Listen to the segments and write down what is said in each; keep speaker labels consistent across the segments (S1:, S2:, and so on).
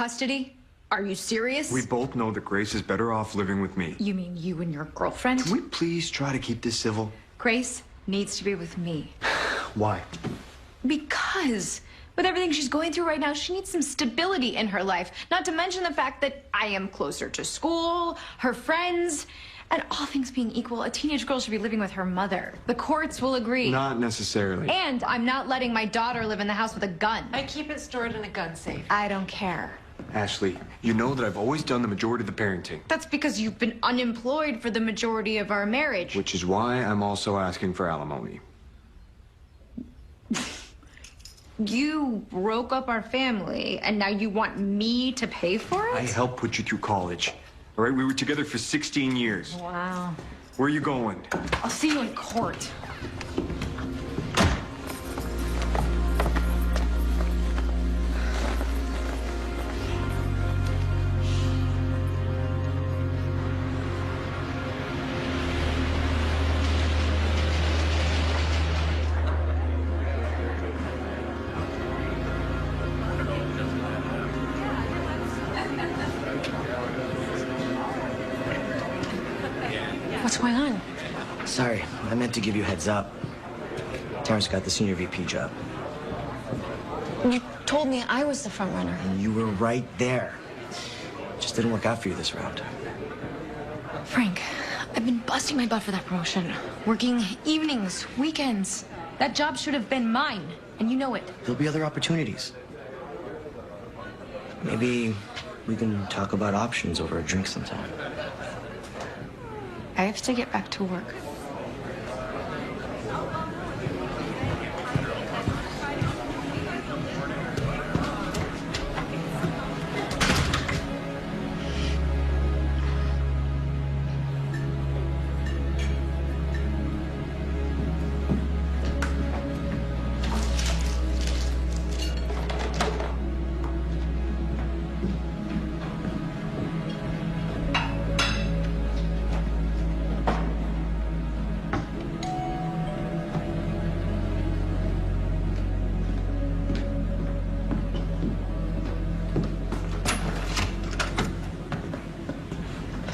S1: custody? Are you serious?
S2: We both know that Grace is better off living with me.
S1: You mean you and your girlfriend?
S2: Can we please try to keep this civil?
S1: Grace needs to be with me.
S2: Why?
S1: Because with everything she's going through right now, she needs some stability in her life. Not to mention the fact that I am closer to school, her friends, and all things being equal, a teenage girl should be living with her mother. The courts will agree.
S2: Not necessarily.
S1: And I'm not letting my daughter live in the house with a gun.
S3: I keep it stored in a gun safe.
S1: I don't care.
S2: Ashley, you know that I've always done the majority of the parenting.
S1: That's because you've been unemployed for the majority of our marriage.
S2: Which is why I'm also asking for alimony.
S1: You broke up our family, and now you want me to pay for it?
S2: I helped put you through college. All right, we were together for 16 years.
S1: Wow.
S2: Where are you going?
S1: I'll see you in court. What's going on?
S4: Sorry, I meant to give you a heads up. Terrence got the senior VP job.
S5: You told me I was the front runner.
S4: And you were right there. Just didn't work out for you this round.
S5: Frank, I've been busting my butt for that promotion. Working evenings, weekends.
S1: That job should have been mine, and you know it.
S4: There'll be other opportunities. Maybe we can talk about options over a drink sometime.
S5: I have to get back to work.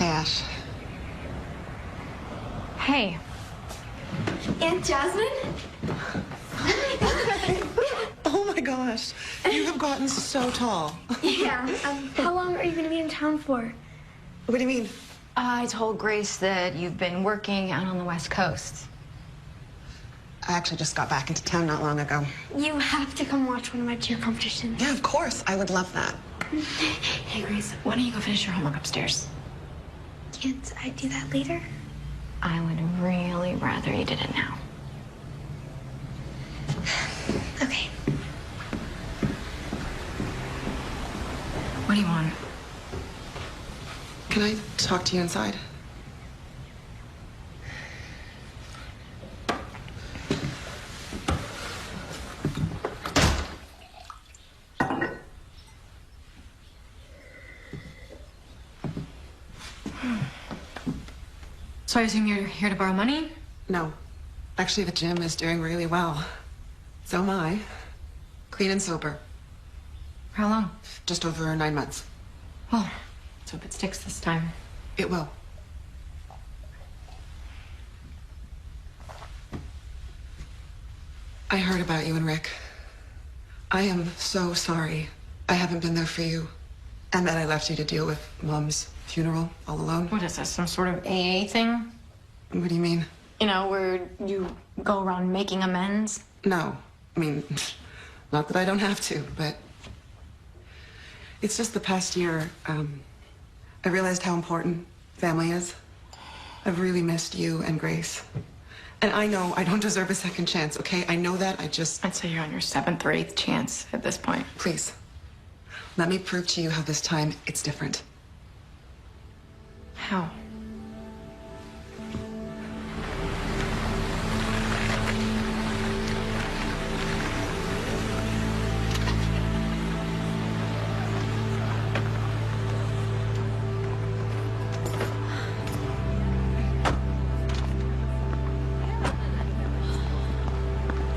S3: Ash.
S1: Hey.
S6: Aunt Jasmine?
S3: Oh my gosh. You have gotten so tall.
S6: Yeah. How long are you going to be in town for?
S3: What do you mean?
S5: I told Grace that you've been working out on the West Coast.
S3: I actually just got back into town not long ago.
S6: You have to come watch one of my cheer competitions.
S3: Yeah, of course. I would love that.
S5: Hey, Grace, why don't you go finish your homework upstairs?
S6: Can't I do that later?
S5: I would really rather you did it now.
S6: Okay.
S5: What do you want?
S3: Can I talk to you inside?
S5: So I assume you're here to borrow money?
S3: No. Actually, the gym is doing really well. So am I. Clean and sober.
S5: How long?
S3: Just over 9 months.
S5: Well, let's hope it sticks this time.
S3: It will. I heard about you and Rick. I am so sorry I haven't been there for you, and that I left you to deal with Mom's funeral all alone.
S5: What is this, some sort of AA thing?
S3: What do you mean?
S5: You know, where you go around making amends?
S3: No. I mean, not that I don't have to, but it's just the past year, I realized how important family is. I've really missed you and Grace. And I know I don't deserve a second chance, okay? I know that.
S5: I'd say you're on your 7th or 8th chance at this point.
S3: Please, let me prove to you how this time it's different.
S5: How?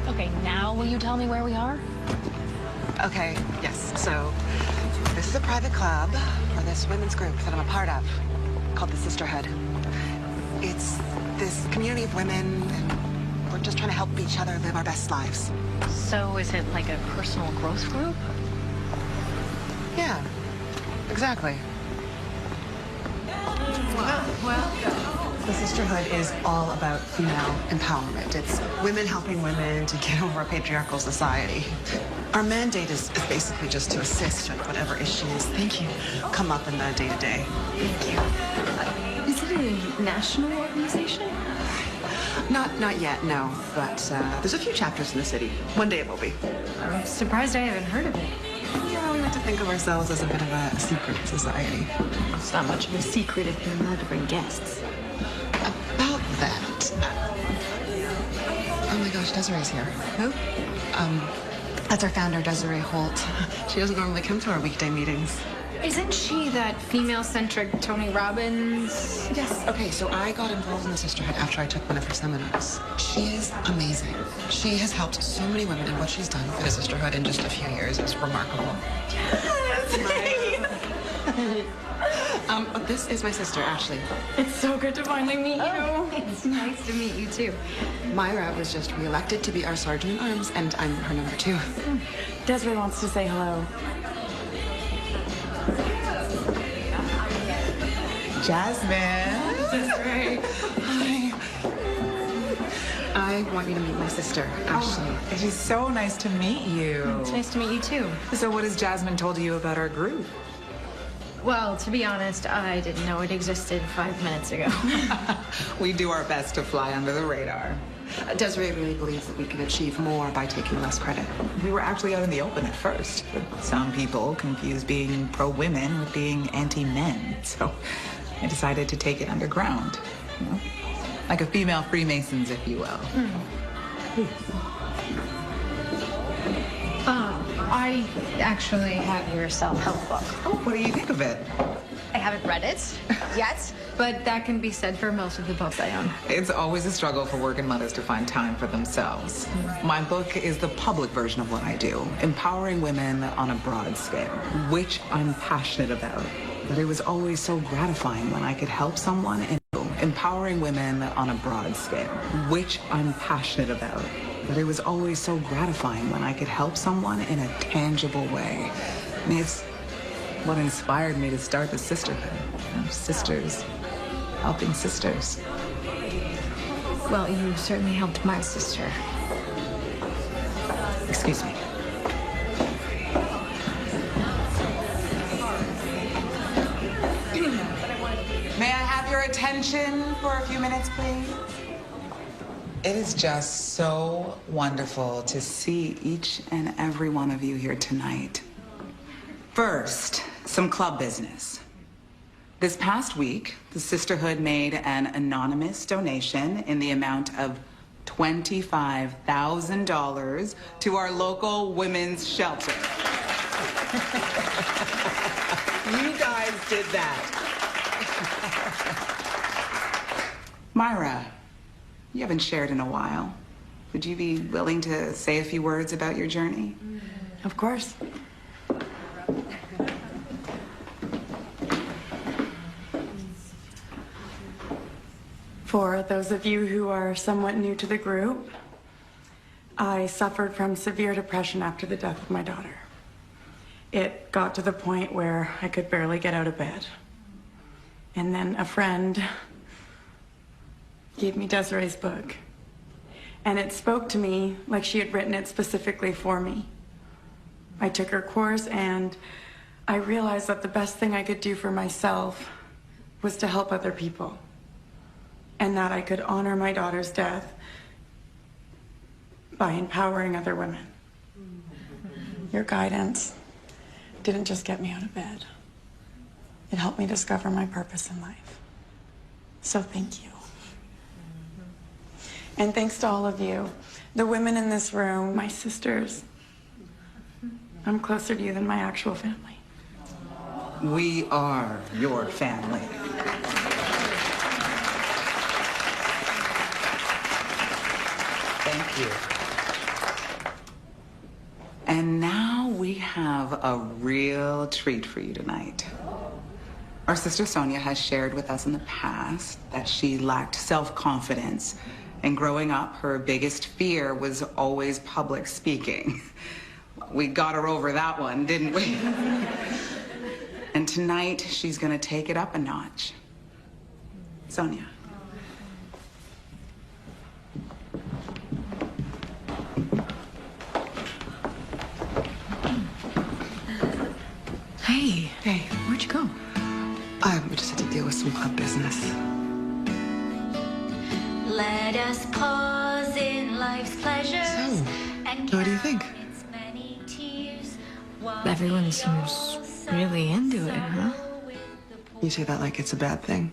S5: Okay, now will you tell me where we are?
S3: Okay, yes, so this is a private club for this women's group that I'm a part of, called the Sisterhood. It's this community of women, and we're just trying to help each other live our best lives.
S5: So is it like a personal growth group?
S3: Yeah, exactly. The Sisterhood is all about female empowerment. It's women helping women to get over a patriarchal society. Our mandate is basically just to assist with whatever issues come up in the day-to-day.
S5: Thank you. Is it a national organization?
S3: Not yet, no. But there's a few chapters in the city. One day it will be.
S5: I'm surprised I haven't heard of it.
S3: Yeah, we like to think of ourselves as a bit of a secret society.
S5: It's not much of a secret if you're allowed to bring guests.
S3: About that. Oh my gosh, Desiree's here.
S5: Who?
S3: That's our founder, Desiree Holt. She doesn't normally come to our weekday meetings.
S1: Isn't she that female-centric Tony Robbins?
S3: Yes. Okay, so I got involved in the Sisterhood after I took one of her seminars. She is amazing. She has helped so many women, and what she's done for the Sisterhood in just a few years is remarkable. But this is my sister, Ashley.
S5: It's so good to finally meet you.
S1: It's nice to meet you, too.
S3: Myra was just reelected to be our sergeant at arms, and I'm her number 2.
S7: Desiree wants to say hello.
S8: Jasmine.
S3: Desiree. Hi. I want you to meet my sister, Ashley.
S8: It is so nice to meet you.
S1: It's nice to meet you, too.
S8: So what has Jasmine told you about our group?
S1: Well, to be honest, I didn't know it existed 5 minutes ago.
S8: We do our best to fly under the radar.
S3: Desiree really believes that we can achieve more by taking less credit.
S8: We were actually out in the open at first, but some people confuse being pro-women with being anti-men. So I decided to take it underground. You know? Like a female Freemasons, if you will.
S1: I actually have your self-help book.
S8: Oh, what do you think of it?
S1: I haven't read it yet, but that can be said for most of the books I own.
S8: It's always a struggle for working mothers to find time for themselves. My book is the public version of what I do, empowering women on a broad scale, which I'm passionate about. But it was always so gratifying when I could help someone and empowering women on a broad scale, which I'm passionate about. But it was always so gratifying when I could help someone in a tangible way. I mean, it's what inspired me to start the Sisterhood. You know, sisters helping sisters.
S1: Well, you certainly helped my sister.
S8: Excuse me. May I have your attention for a few minutes, please? It is just so wonderful to see each and every one of you here tonight. First, some club business. This past week, the Sisterhood made an anonymous donation in the amount of $25,000 to our local women's shelter. You guys did that. Myra, you haven't shared in a while. Would you be willing to say a few words about your journey?
S7: Of course. For those of you who are somewhat new to the group, I suffered from severe depression after the death of my daughter. It got to the point where I could barely get out of bed. And then a friend gave me Desiree's book. And it spoke to me like she had written it specifically for me. I took her course and I realized that the best thing I could do for myself was to help other people. And that I could honor my daughter's death by empowering other women. Your guidance didn't just get me out of bed. It helped me discover my purpose in life. So thank you. And thanks to all of you, the women in this room, my sisters. I'm closer to you than my actual family.
S8: We are your family. Thank you. And now we have a real treat for you tonight. Our sister Sonia has shared with us in the past that she lacked self-confidence. And growing up, her biggest fear was always public speaking. We got her over that one, didn't we? And tonight, she's gonna take it up a notch. Sonia.
S5: Hey.
S3: Hey.
S5: Where'd you go?
S3: We just had to deal with some club business.
S9: Let us pause in life's pleasures.
S3: So,
S9: and
S3: what do you think?
S9: count its many tears while
S5: Everyone
S9: we
S5: seems
S9: all
S5: really into it, huh?
S3: You say that like it's a bad thing.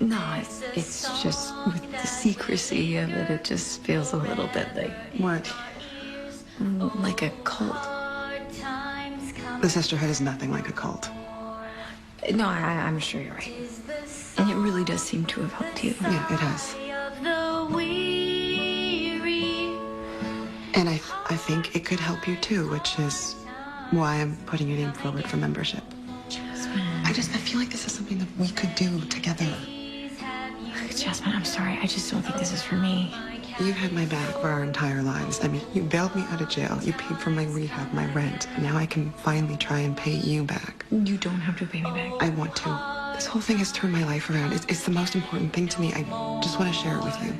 S5: No, it's just with the secrecy of it, it just feels a little bit
S3: What?
S5: like a cult.
S9: hard times come.
S3: The Sisterhood is nothing like a cult.
S5: No, I'm sure you're right. And it really does seem to have helped you.
S3: Yeah, it has.
S9: Of the weary.
S3: And I think it could help you too, which is why I'm putting your name forward for membership. I feel like this is something that we could do together.
S5: Jasmine, I'm sorry. I just don't think this is for me.
S3: You had my back for our entire lives. I mean, you bailed me out of jail. You paid for my rehab, my rent. Now I can finally try and pay you back.
S5: You don't have to pay me back.
S3: I want to. This whole thing has turned my life around. It's the most important thing to me. I just want to share it with you.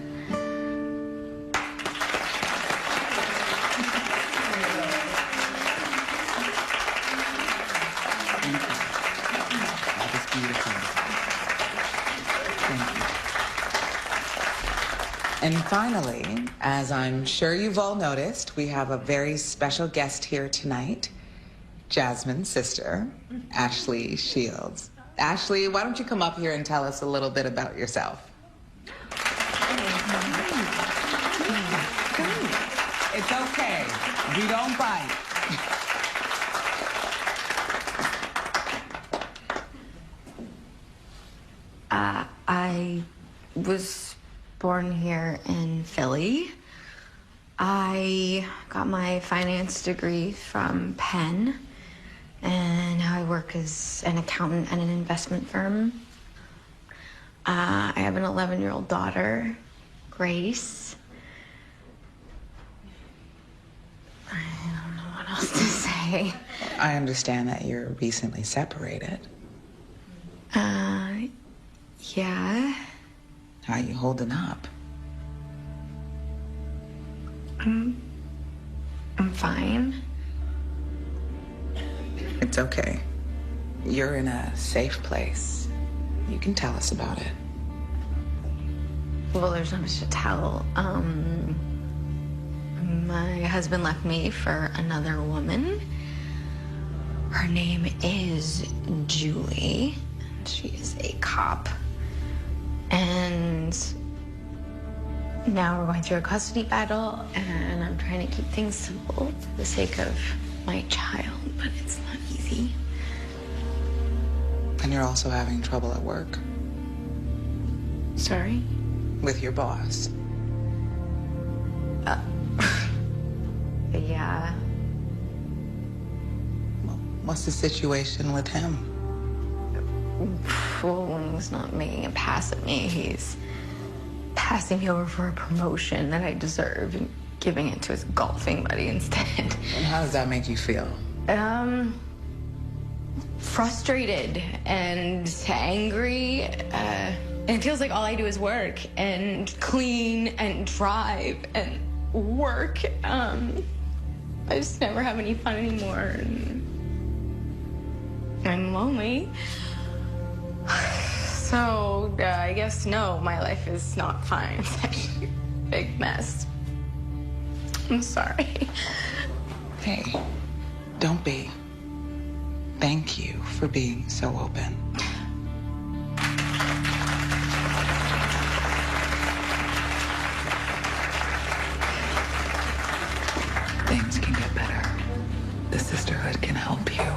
S8: That was beautiful. Thank you. And finally, as I'm sure you've all noticed, we have a very special guest here tonight, Jasmine's sister, Ashley Shields. Ashley, why don't you come up here and tell us a little bit about yourself? It's okay. We don't bite.
S5: I was born here in Philly. I got my finance degree from Penn, and now I work as an accountant at an investment firm. I have an 11-year-old daughter, Grace. I don't know what else to say.
S8: I understand that you're recently separated.
S5: Yeah.
S8: How are you holding up?
S5: I'm fine.
S8: It's okay. You're in a safe place. You can tell us about it.
S5: Well, there's not much to tell. My husband left me for another woman. Her name is Julie. She is a cop. And now we're going through a custody battle, and I'm trying to keep things simple for the sake of my child, but it's not easy.
S8: And you're also having trouble at work
S5: Sorry?
S8: with your boss.
S5: Yeah.
S8: Well, what's the situation with him?
S5: Well, when he's not making a pass at me, he's passing me over for a promotion that I deserve and giving it to his golfing buddy instead.
S8: And how does that make you feel?
S5: Frustrated and angry. And it feels like all I do is work and clean and drive and work. I just never have any fun anymore. And I'm lonely. So, I guess no, my life is not fine. It's actually a big mess. I'm sorry.
S8: Hey, don't be. Thank you for being so open. Things can get better. The Sisterhood can help you.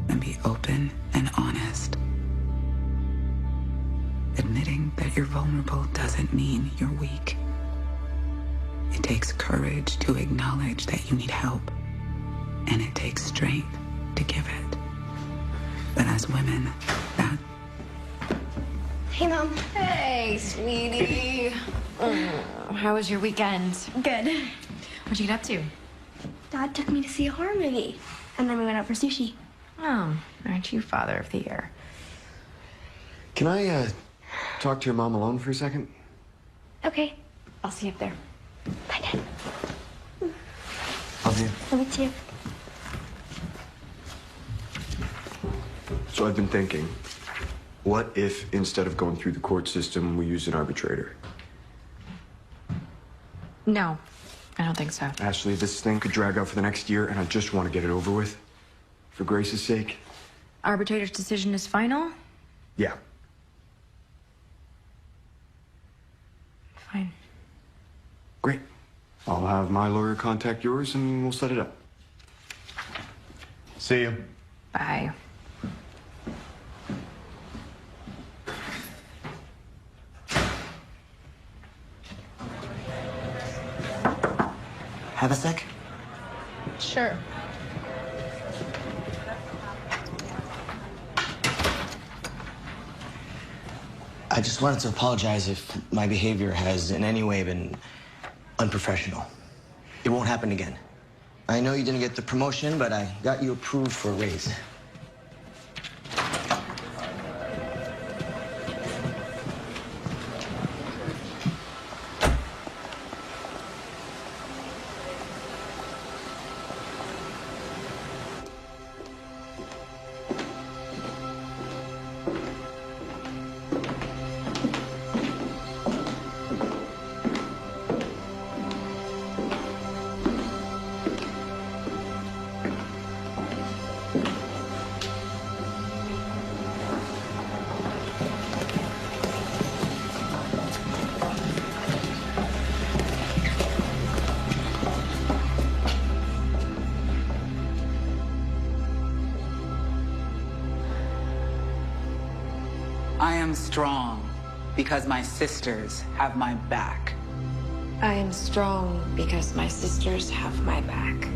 S8: And be open and honest. Admitting that you're vulnerable doesn't mean you're weak. It takes courage to acknowledge that you need help, and it takes strength to give it. But as women, that...
S6: Hey, Mom.
S1: Hey, sweetie. How was your weekend?
S6: Good.
S1: What'd you get up to?
S6: Dad took me to see a horror movie, and then we went out for sushi.
S1: Oh, aren't you father of the year?
S2: Can I, talk to your mom alone for a second?
S6: Okay.
S1: I'll see you up there.
S6: Bye, Dad.
S2: Love you.
S6: Love you too.
S2: So I've been thinking, what if instead of going through the court system, we use an arbitrator?
S1: No, I don't think so.
S2: Ashley, this thing could drag out for the next year, and I just want to get it over with. For Grace's sake.
S1: Arbitrator's decision is final?
S2: Yeah.
S1: Fine.
S2: Great. I'll have my lawyer contact yours, and we'll set it up. See you.
S1: Bye.
S4: Have a sec?
S1: Sure.
S4: I just wanted to apologize if my behavior has in any way been unprofessional. It won't happen again. I know you didn't get the promotion, but I got you approved for a raise.
S8: I am strong because my sisters have my back.
S5: I am strong because my sisters have my back.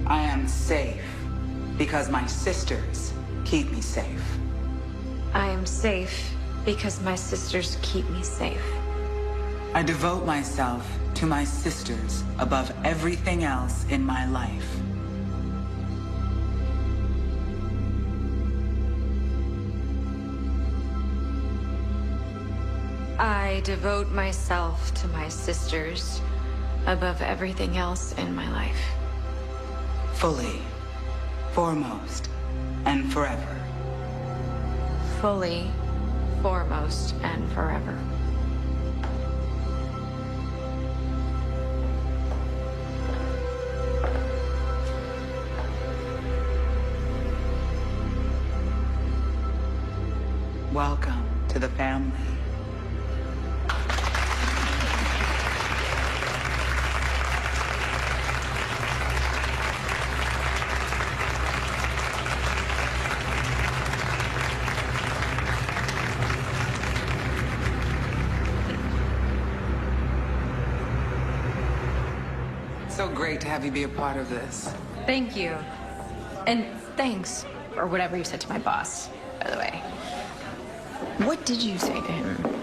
S8: I am safe because my sisters keep me safe.
S5: I am safe because my sisters keep me safe.
S8: I devote myself to my sisters above everything else in my life.
S5: I devote myself to my sisters above everything else in my life.
S8: Fully, foremost, and forever.
S5: Fully, foremost, and forever.
S8: Welcome to the family. So great to have you be a part of this.
S1: Thank you. And thanks, or whatever you said to my boss, by the way. What did you say to him?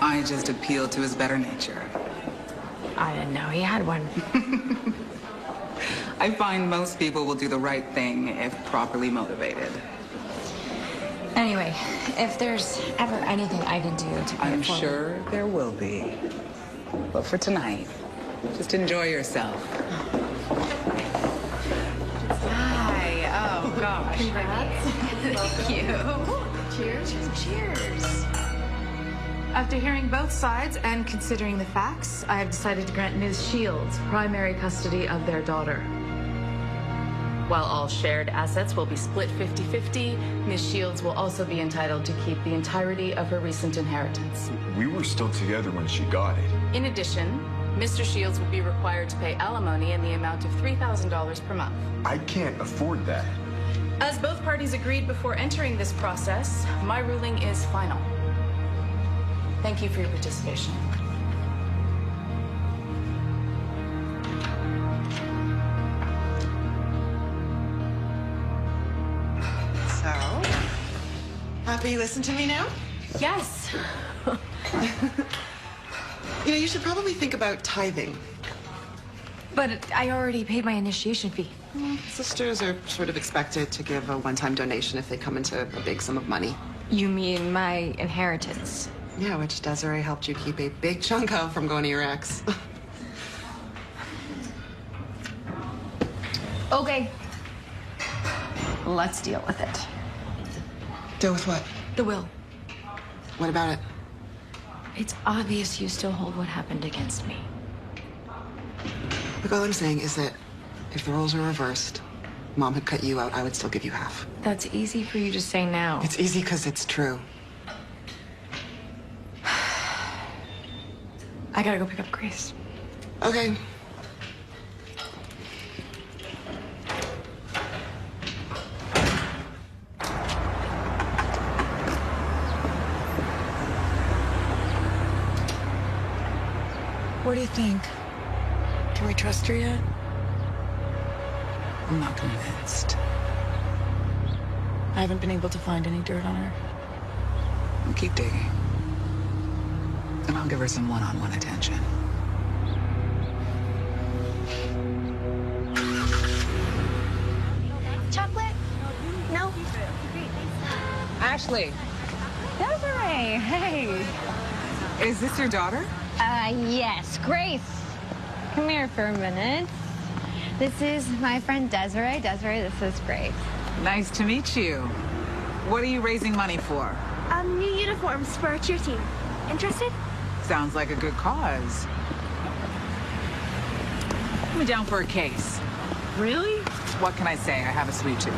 S8: I just appealed to his better nature.
S1: I didn't know he had one.
S8: I find most people will do the right thing if properly motivated.
S1: Anyway, if there's ever anything I can do to pay
S8: I'm
S1: it forward-
S8: sure there will be. But for tonight, just enjoy yourself.
S1: Hi. Oh, gosh. Congrats. Thank you. Cheers. Cheers.
S10: After hearing both sides and considering the facts, I have decided to grant Ms. Shields primary custody of their daughter. While all shared assets will be split 50-50, Ms. Shields will also be entitled to keep the entirety of her recent inheritance.
S2: We were still together when she got it.
S10: In addition, Mr. Shields will be required to pay alimony in the amount of $3,000 per month.
S2: I can't afford that.
S10: As both parties agreed before entering this process, my ruling is final. Thank you for your participation.
S3: So, happy you listened to me now?
S1: Yes.
S3: You know, you should probably think about tithing.
S1: But I already paid my initiation fee.
S3: Sisters are sort of expected to give a one-time donation if they come into a big sum of money.
S1: You mean my inheritance?
S3: Yeah, which Desiree helped you keep a big chunk of from going to your ex.
S1: Okay. Let's deal with it.
S3: Deal with what?
S1: The will.
S3: What about it?
S1: It's obvious you still hold what happened against me.
S3: Look, all I'm saying is that if the roles were reversed, Mom had cut you out, I would still give you half.
S1: That's easy for you to say now.
S3: It's easy because it's true.
S1: I gotta go pick up Grace.
S3: Okay.
S8: What do you think? Can we trust her yet? I'm not convinced. I haven't been able to find any dirt on her. I'll keep digging. And I'll give her some one-on-one attention.
S6: Chocolate? No?
S8: Ashley,
S11: Desiree, hey.
S8: is this your daughter?
S11: Yes, Grace. Come here for a minute. This is my friend Desiree. Desiree, this is Grace.
S8: Nice to meet you. What are you raising money for?
S6: New uniforms for our cheer team. Interested?
S8: Sounds like a good cause. Put me down for a case.
S10: Really?
S8: What can I say? I have a sweet tooth.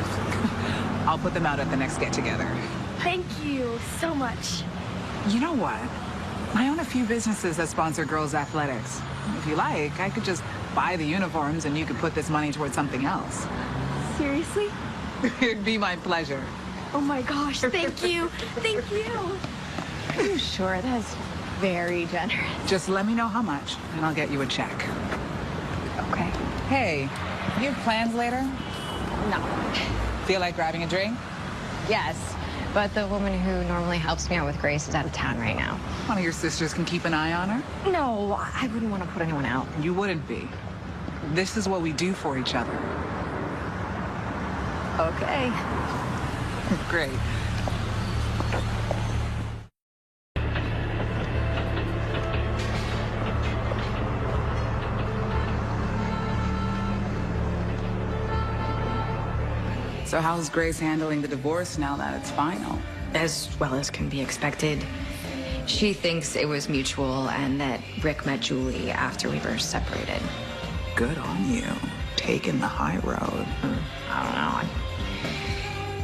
S8: I'll put them out at the next get-together.
S6: Thank you so much.
S8: You know what? I own a few businesses that sponsor girls' athletics. If you like, I could just buy the uniforms and you could put this money towards something else.
S6: Seriously?
S8: It'd be my pleasure.
S6: Oh my gosh, thank you. Thank you.
S11: Are you sure? That's very generous.
S8: Just let me know how much, and I'll get you a check.
S11: Okay.
S8: Hey, you have plans later?
S11: No.
S8: Feel like grabbing a drink?
S11: Yes, but the woman who normally helps me out with Grace is out of town right now.
S8: One of your sisters can keep an eye on her?
S11: No, I wouldn't want to put anyone out.
S8: You wouldn't be. This is what we do for each other.
S11: Okay.
S8: Great. So how's Grace handling the divorce now that it's final?
S1: As well as can be expected. She thinks it was mutual and that Rick met Julie after we were separated.
S8: Good on you. Taking the high road.
S1: I don't know.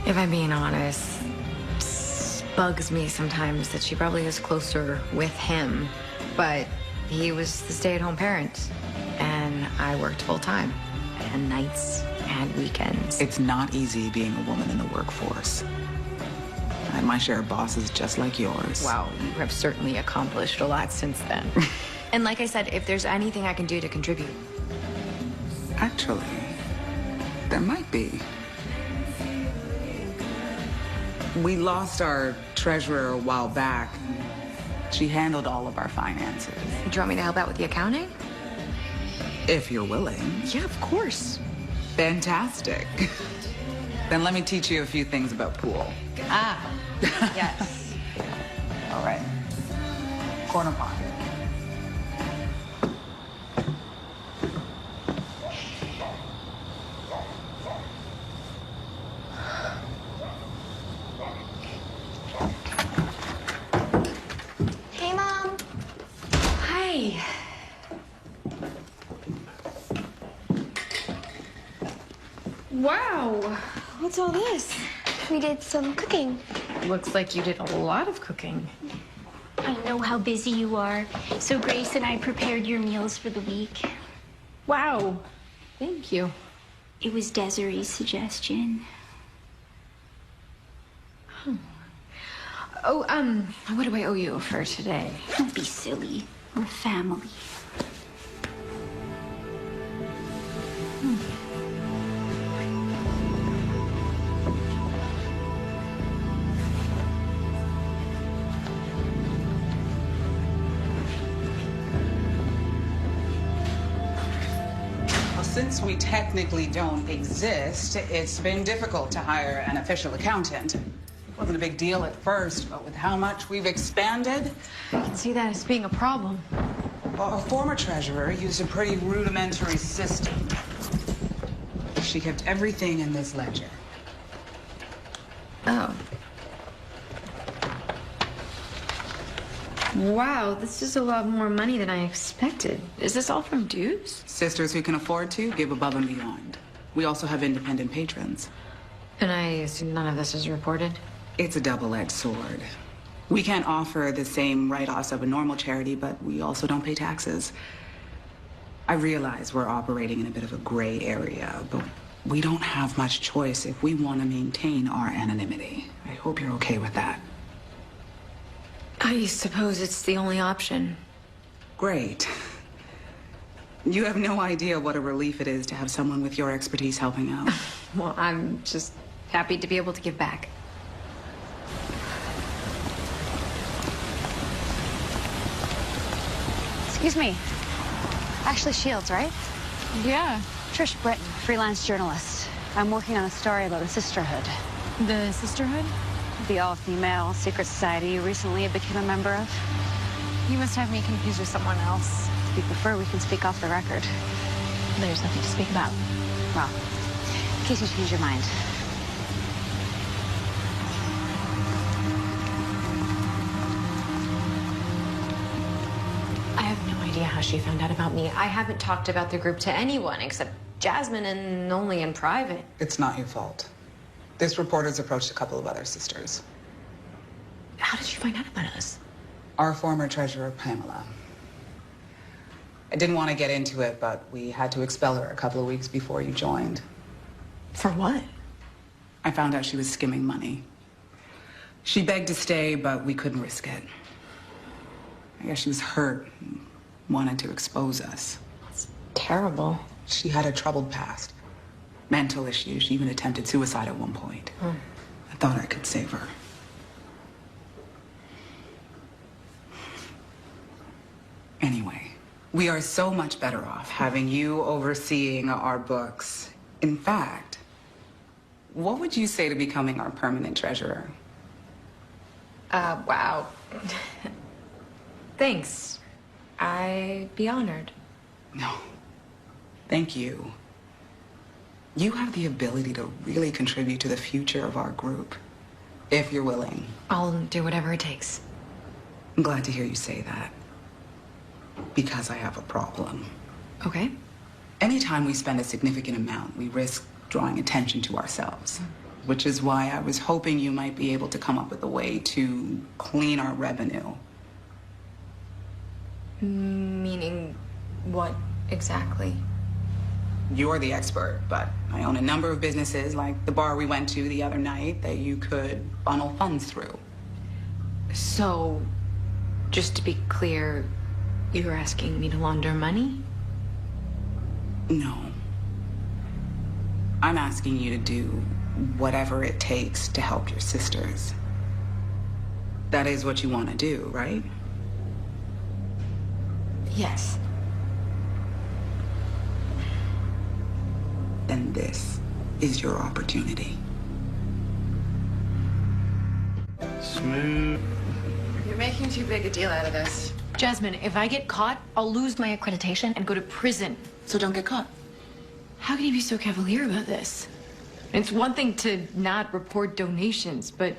S1: If I'm being honest, it bugs me sometimes that she probably is closer with him, but he was the stay-at-home parent, and I worked full-time, and nights and weekends.
S8: It's not easy being a woman in the workforce. I had my share of bosses just like yours.
S1: Wow, you have certainly accomplished a lot since then. And like I said, if there's anything I can do to contribute.
S8: Actually, there might be. We lost our treasurer a while back. She handled all of our finances.
S1: Do you want me to help out with the accounting?
S8: If you're willing.
S1: Yeah, of course.
S8: Fantastic. Then let me teach you a few things about pool.
S11: Ah, yes.
S8: All right. Corner pocket.
S6: Hey, Mom.
S1: Hi. Wow. What's all this?
S6: We did some cooking.
S1: Looks like you did a lot of cooking.
S6: I know how busy you are, so Grace and I prepared your meals for the week.
S1: Wow. Thank you.
S6: It was Desiree's suggestion.
S1: Oh, what do I owe you for today?
S6: Don't be silly. We're family.
S8: Since we technically don't exist, it's been difficult to hire an official accountant. It wasn't a big deal at first, but with how much we've expanded...
S1: I can see that as being a problem.
S8: Well, our former treasurer used a pretty rudimentary system. She kept everything in this ledger.
S1: Oh. Wow, this is a lot more money than I expected. Is this all from dues?
S8: Sisters who can afford to give above and beyond. We also have independent patrons.
S1: And I assume none of this is reported?
S8: It's a double-edged sword. We can't offer the same write-offs of a normal charity, but we also don't pay taxes. I realize we're operating in a bit of a gray area, but we don't have much choice if we want to maintain our anonymity. I hope you're okay with that.
S1: I suppose it's the only option.
S8: Great. You have no idea what a relief it is to have someone with your expertise helping out.
S1: Well, I'm just happy to be able to give back.
S12: Excuse me. Ashley Shields, right?
S11: Yeah.
S12: Trish Britton, freelance journalist. I'm working on a story about the Sisterhood.
S11: The Sisterhood?
S12: The all-female secret society you recently became a member of.
S11: You must have me confused with someone else.
S12: If you prefer, we can speak off the record.
S11: There's nothing to speak about.
S12: Well, in case you change your mind.
S1: I have no idea how she found out about me. I haven't talked about the group to anyone except Jasmine, and only in private.
S8: It's not your fault. This reporter's approached a couple of other sisters.
S1: How did you find out about us?
S8: Our former treasurer, Pamela. I didn't want to get into it, but we had to expel her a couple of weeks before you joined.
S1: For what?
S8: I found out she was skimming money. She begged to stay, but we couldn't risk it. I guess she was hurt and wanted to expose us.
S1: It's terrible.
S8: She had a troubled past. Mental issues. She even attempted suicide at one point. I thought I could save her. Anyway, we are so much better off having you overseeing our books. In fact, what would you say to becoming our permanent treasurer?
S1: Wow. Thanks. I'd be honored.
S8: No. Thank you. You have the ability to really contribute to the future of our group, if you're willing.
S1: I'll do whatever it takes.
S8: I'm glad to hear you say that. Because I have a problem.
S1: Okay.
S8: Anytime we spend a significant amount, we risk drawing attention to ourselves. Which is why I was hoping you might be able to come up with a way to clean our revenue.
S1: Meaning what exactly?
S8: You're the expert, but I own a number of businesses, like the bar we went to the other night, that you could funnel funds through.
S1: So, just to be clear, you're asking me to launder money?
S8: No. I'm asking you to do whatever it takes to help your sisters. That is what you want to do, right?
S1: Yes.
S8: Then this is your opportunity.
S3: Smooth. You're making too big a deal out of this.
S1: Jasmine, if I get caught, I'll lose my accreditation and go to prison.
S3: So don't get caught.
S1: How can you be so cavalier about this? It's one thing to not report donations, but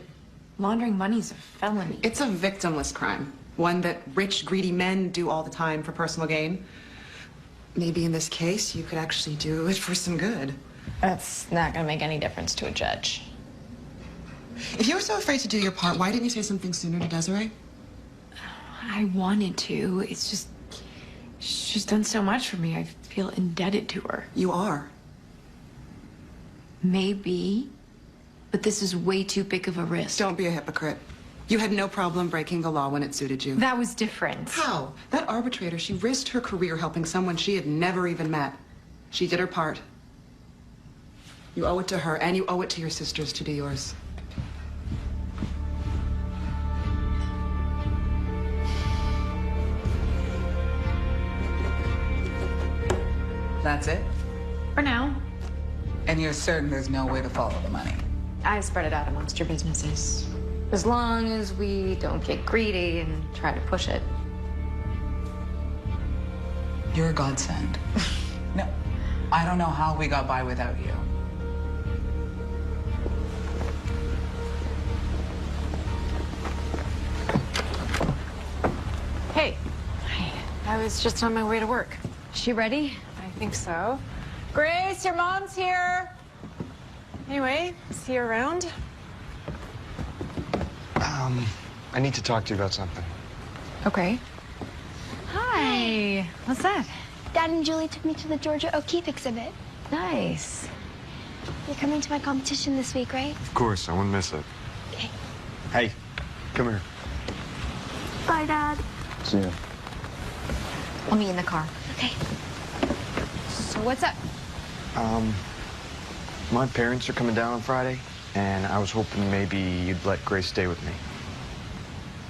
S1: laundering money's a felony.
S3: It's a victimless crime. One that rich, greedy men do all the time for personal gain. Maybe in this case, you could actually do it for some good.
S1: That's not gonna make any difference to a judge.
S3: If you were so afraid to do your part, why didn't you say something sooner to Desiree?
S1: I wanted to. She's done so much for me. I feel indebted to her.
S3: You are.
S1: Maybe, but this is way too big of a risk.
S3: Don't be a hypocrite. You had no problem breaking the law when it suited you.
S1: That was different.
S3: How? That arbitrator, she risked her career helping someone she had never even met. She did her part. You owe it to her, and you owe it to your sisters to do yours.
S8: That's it?
S10: For now.
S8: And you're certain there's no way to follow the money?
S1: I spread it out amongst your businesses. As long as we don't get greedy and try to push it.
S8: You're a godsend. No, I don't know how we got by without you.
S10: Hey. I was just on my way to work.
S11: She ready?
S10: I think so. Grace, your mom's here. Anyway, see you around.
S2: I need to talk to you about something.
S10: Okay.
S11: Hi. What's that?
S6: Dad and Julie took me to the Georgia O'Keeffe exhibit.
S11: Nice.
S6: You're coming to my competition this week, right?
S2: Of course, I wouldn't miss it.
S6: Okay.
S2: Hey, come here.
S6: Bye, Dad.
S2: See ya.
S5: I'll meet you in the car.
S6: Okay.
S5: So what's up?
S2: My parents are coming down on Friday, and I was hoping maybe you'd let Grace stay with me.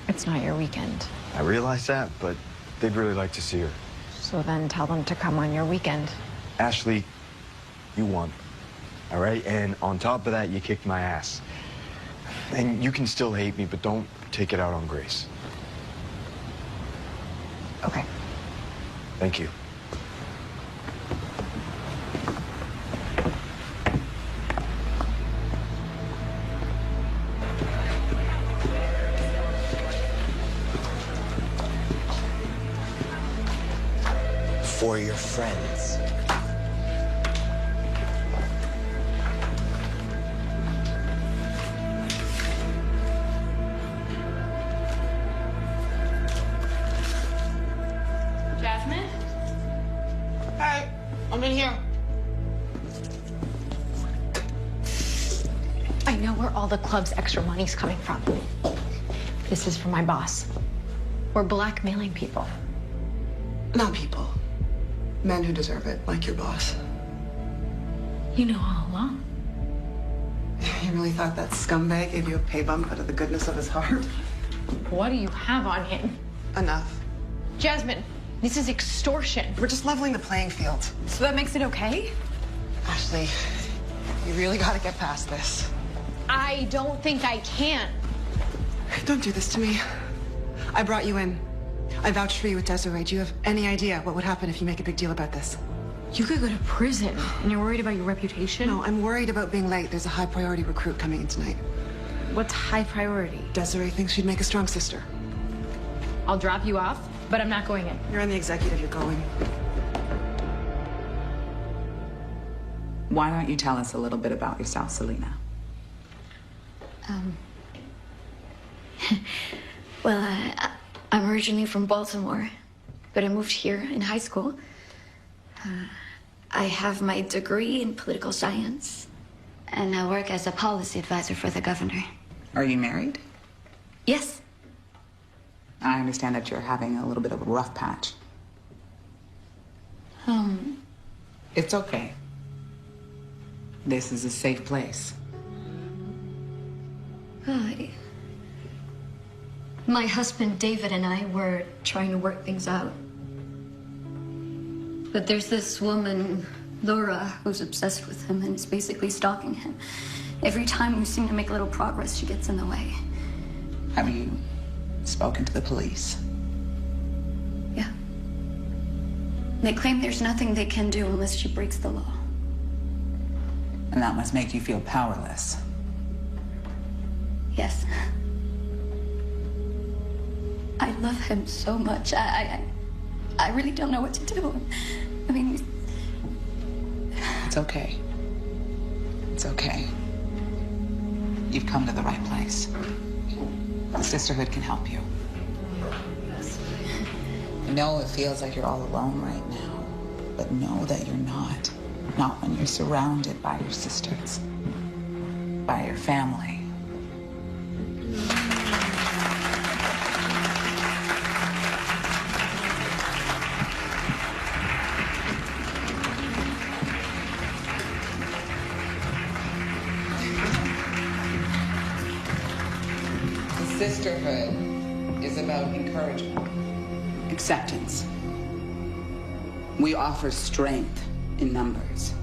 S10: It's not your weekend.
S2: I realize that, but they'd really like to see her.
S10: So then tell them to come on your weekend.
S2: Ashley, you won, all right? And on top of that, you kicked my ass. And you can still hate me, but don't take it out on Grace.
S10: Okay.
S2: Thank you.
S4: For your friends.
S1: Jasmine?
S3: Hey, I'm in here.
S1: I know where all the club's extra money's coming from. This is from my boss. We're blackmailing people.
S3: Not people. Men who deserve it, like your boss.
S1: You know all along.
S3: You really thought that scumbag gave you a pay bump out of the goodness of his heart?
S1: What do you have on him?
S3: Enough.
S1: Jasmine, this is extortion.
S3: We're just leveling the playing field.
S1: So that makes it okay?
S3: Ashley, you really gotta get past this.
S1: I don't think I can.
S3: Don't do this to me. I brought you in. I vouched for you with Desiree. Do you have any idea what would happen if you make a big deal about this?
S1: You could go to prison, and you're worried about your reputation?
S3: No, I'm worried about being late. There's a high priority recruit coming in tonight.
S1: What's high priority?
S3: Desiree thinks she'd make a strong sister.
S1: I'll drop you off, but I'm not going in.
S3: You're on the executive, you're going.
S8: Why don't you tell us a little bit about yourself, Selena?
S5: Well, I'm originally from Baltimore, but I moved here in high school. I have my degree in political science, and I work as a policy advisor for the governor.
S8: Are you married?
S5: Yes.
S8: I understand that you're having a little bit of a rough patch. It's okay. This is a safe place.
S5: My husband David and I were trying to work things out. But there's this woman, Laura, who's obsessed with him and is basically stalking him. Every time we seem to make a little progress, she gets in the way.
S8: Have you spoken to the police?
S5: Yeah. They claim there's nothing they can do unless she breaks the law.
S8: And that must make you feel powerless.
S5: Yes. I love him so much. I really don't know what to do. I mean...
S8: It's okay. It's okay. You've come to the right place. The Sisterhood can help you. I know it feels like you're all alone right now, but know that you're not. Not when you're surrounded by your sisters, by your family. Sisterhood is about encouragement, acceptance. We offer strength in numbers.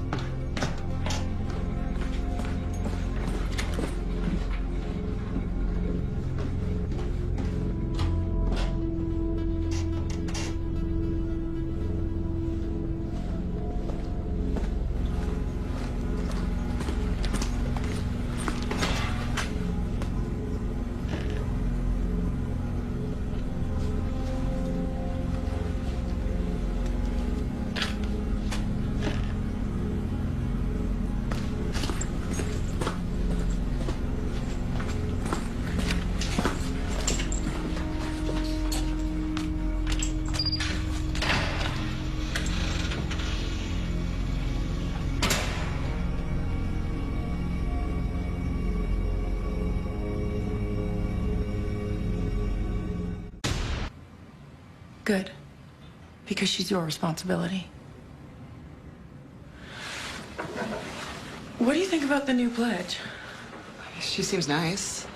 S7: Good. Because she's your responsibility. What do you think about the new pledge?
S3: She seems nice.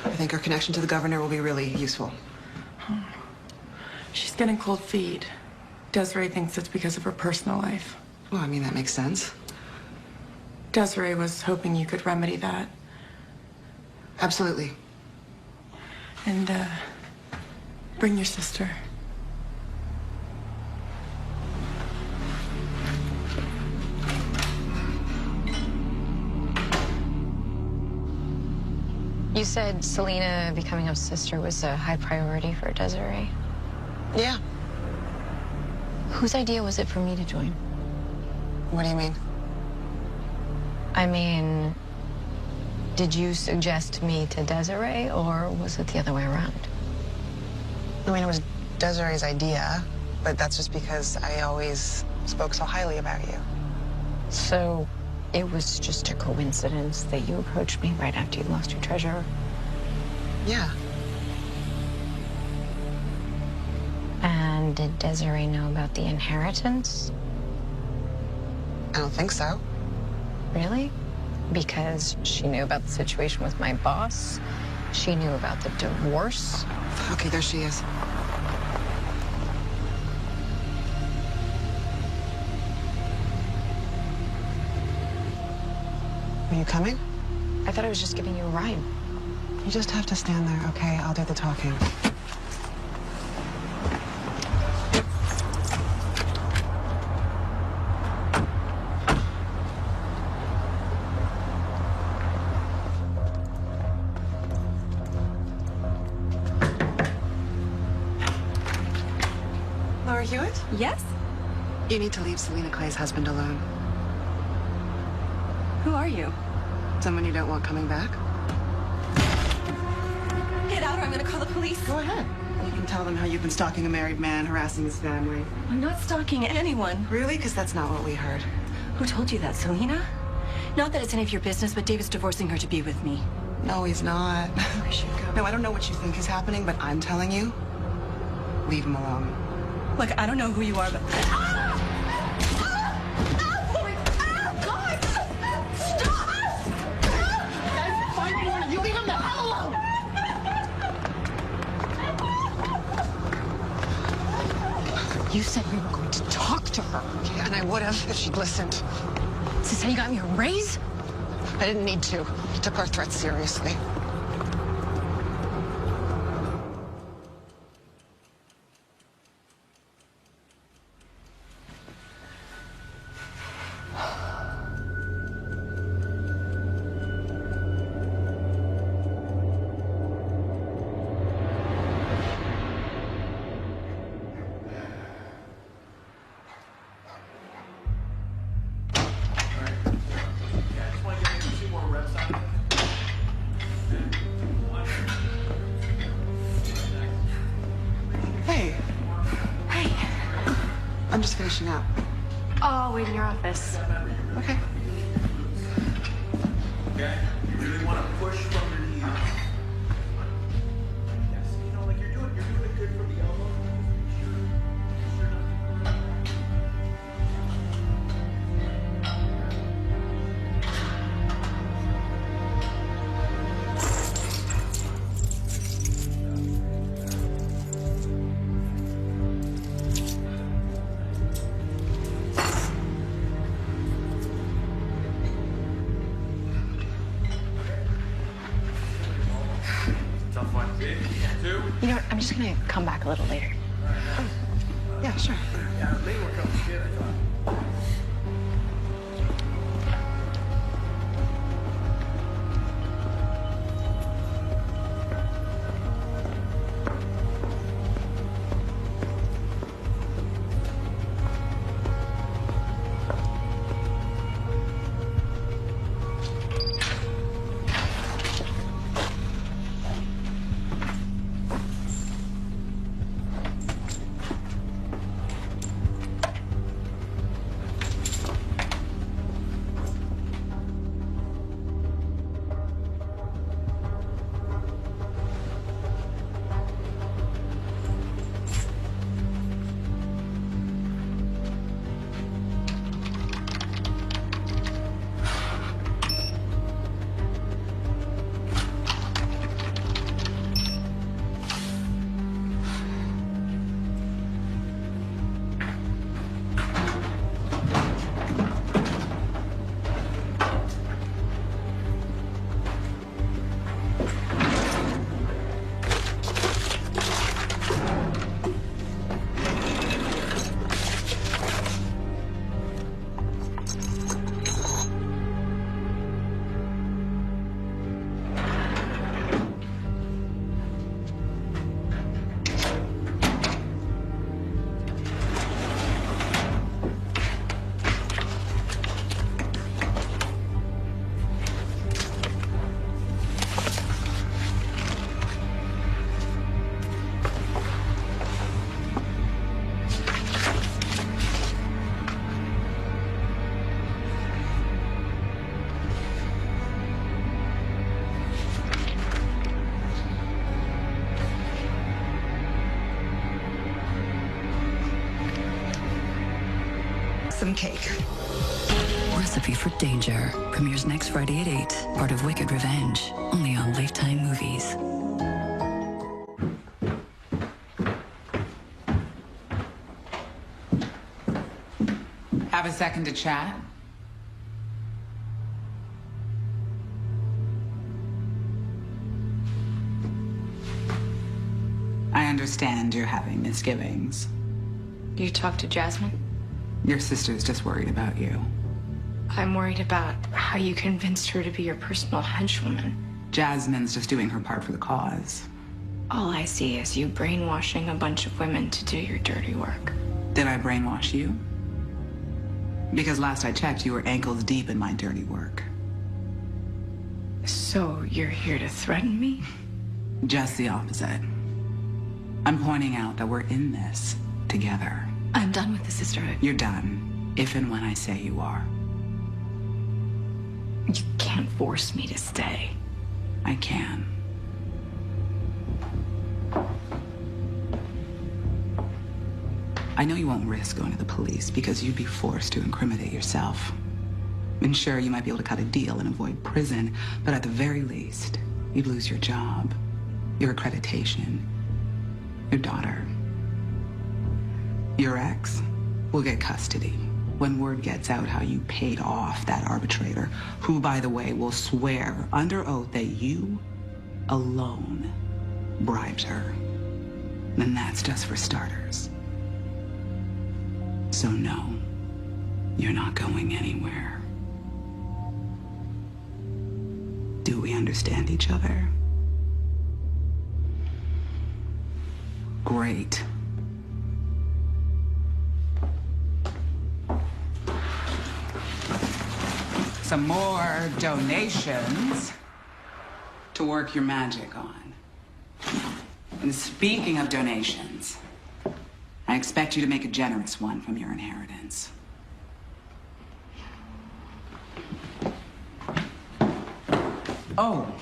S3: I think her connection to the governor will be really useful.
S7: She's getting cold feet. Desiree thinks it's because of her personal life.
S3: Well, I mean, that makes sense.
S7: Desiree was hoping you could remedy that.
S3: Absolutely.
S7: And, bring your sister.
S5: You said Selena becoming a sister was a high priority for Desiree.
S3: Yeah.
S5: Whose idea was it for me to join?
S3: What do you mean?
S5: I mean, did you suggest me to Desiree, or was it the other way around?
S3: I mean, it was Desiree's idea, but that's just because I always spoke so highly about you.
S5: So it was just a coincidence that you approached me right after you lost your treasure?
S3: Yeah.
S5: And did Desiree know about the inheritance?
S3: I don't think so.
S5: Really? Because she knew about the situation with my boss. She knew about the divorce.
S3: Okay, there she is. Are you coming?
S5: I thought I was just giving you a ride.
S3: You just have to stand there, okay? I'll do the talking. Laura Hewitt?
S13: Yes?
S3: You need to leave Selena Clay's husband alone.
S13: Who are you?
S3: Someone you don't want coming back?
S13: Get out or I'm gonna call the police.
S3: Go ahead. You can tell them how you've been stalking a married man, harassing his family.
S13: I'm not stalking anyone.
S3: Really? Because that's not what we heard.
S13: Who told you that, Selena? Not that it's any of your business, but David's divorcing her to be with me.
S3: No, he's not.
S13: I should go.
S3: No, I don't know what you think is happening, but I'm telling you, leave him alone.
S13: Look, I don't know who you are, but...
S5: You said we were going to talk to her.
S3: Yeah, and I would have if she'd listened.
S5: Is this how you got me a raise?
S3: I didn't need to. He took our threats seriously. I'm just finishing up.
S1: Oh, I'll wait in your office.
S3: Okay.
S14: Okay? You really want to push from the knee. Yes, you know, like you're doing it good from the elbow. Two.
S1: You know what? I'm just gonna come back a little later.
S3: Yeah, sure.
S14: Yeah, they were coming to get it.
S15: Some cake.
S16: Recipe for Danger premieres next Friday at 8, part of Wicked Revenge, only on Lifetime Movies.
S8: Have a second to chat? I understand you're having misgivings.
S1: You talked to Jasmine?
S8: Your sister's just worried about you.
S1: I'm worried about how you convinced her to be your personal henchwoman.
S8: Jasmine's just doing her part for the cause.
S1: All I see is you brainwashing a bunch of women to do your dirty work.
S8: Did I brainwash you? Because last I checked, you were ankles deep in my dirty work.
S1: So you're here to threaten me?
S8: Just the opposite. I'm pointing out that we're in this together.
S1: I'm done with the Sisterhood.
S8: You're done, if and when I say you are.
S1: You can't force me to stay.
S8: I can. I know you won't risk going to the police because you'd be forced to incriminate yourself. And sure, you might be able to cut a deal and avoid prison, but at the very least, you'd lose your job, your accreditation, your daughter. Your ex will get custody when word gets out how you paid off that arbitrator, who, by the way, will swear under oath that you alone bribed her. And that's just for starters. So no, you're not going anywhere. Do we understand each other? Great. Some more donations to work your magic on. And speaking of donations, I expect you to make a generous one from your inheritance. Oh,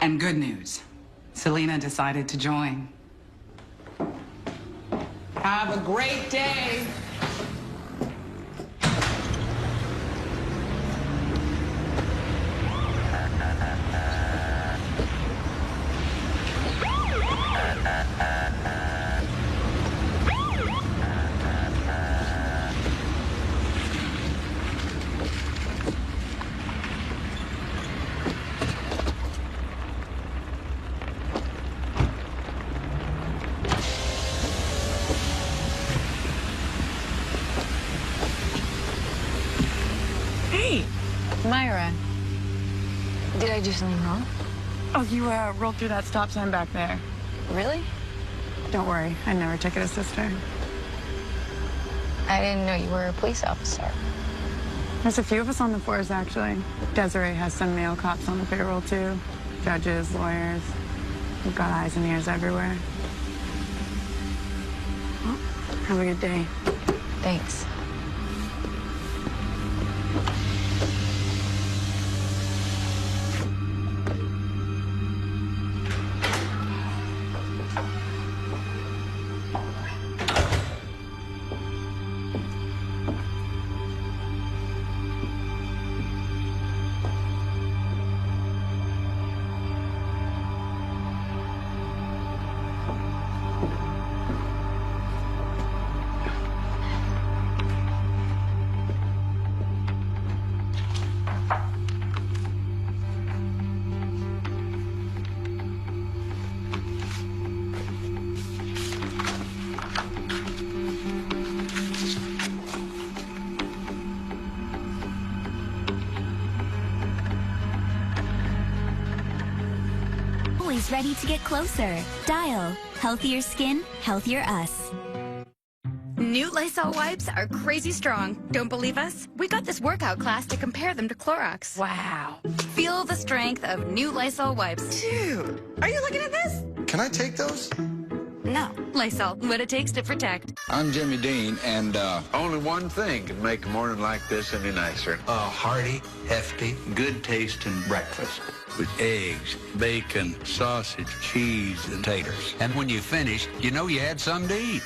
S8: and good news. Selena decided to join. Have a great day.
S11: Myra, did I do something wrong?
S7: Oh, you rolled through that stop sign back there.
S11: Really?
S7: Don't worry, I never took it as sister.
S11: I didn't know you were a police officer.
S7: There's a few of us on the force, actually. Desiree has some male cops on the payroll, too. Judges, lawyers. We've got eyes and ears everywhere. Well, have a good day.
S11: Thanks.
S15: Always ready to get closer. Dial. Healthier skin, healthier us.
S17: New Lysol wipes are crazy strong. Don't believe us? We got this workout class to compare them to Clorox. Wow. Feel the strength of new Lysol wipes. Dude, are you looking at this?
S18: Can I take those?
S17: No. Lysol, what it takes to protect.
S19: I'm Jimmy Dean, and only one thing can make a morning like this any nicer.
S20: A hearty, hefty, good-tasting breakfast with eggs, bacon, sausage, cheese, and taters. And when you finish, you know you had something to eat.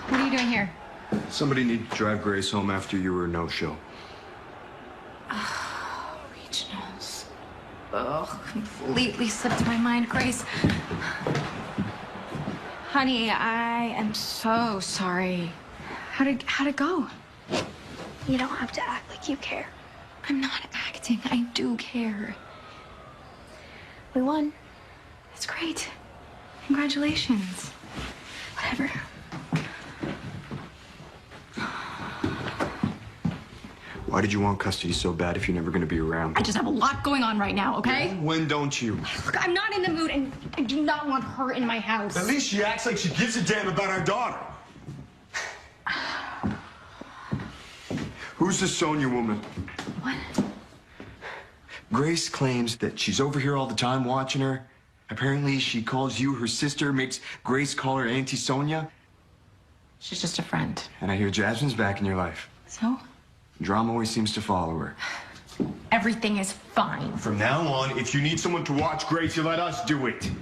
S1: What are you doing here?
S2: Somebody needed to drive Grace home after you were a no-show.
S1: Regionals. Oh, completely slipped my mind, Grace. Honey, I am so sorry. How'd it go?
S5: You don't have to act like you care.
S1: I'm not acting. I do care.
S5: We won.
S1: That's great. Congratulations. Whatever.
S2: Why did you want custody so bad if you're never going to be around?
S1: I just have a lot going on right now, okay?
S2: When don't you?
S1: Look, I'm not in the mood, and I do not want her in my house.
S2: At least she acts like she gives a damn about our daughter. Who's the Sonia woman?
S1: What?
S2: Grace claims that she's over here all the time watching her. Apparently, she calls you her sister, makes Grace call her Auntie Sonia.
S1: She's just a friend.
S2: And I hear Jasmine's back in your life.
S1: So?
S2: Drama always seems to follow her.
S1: Everything is fine.
S2: From now on, if you need someone to watch Grace, you let us do it.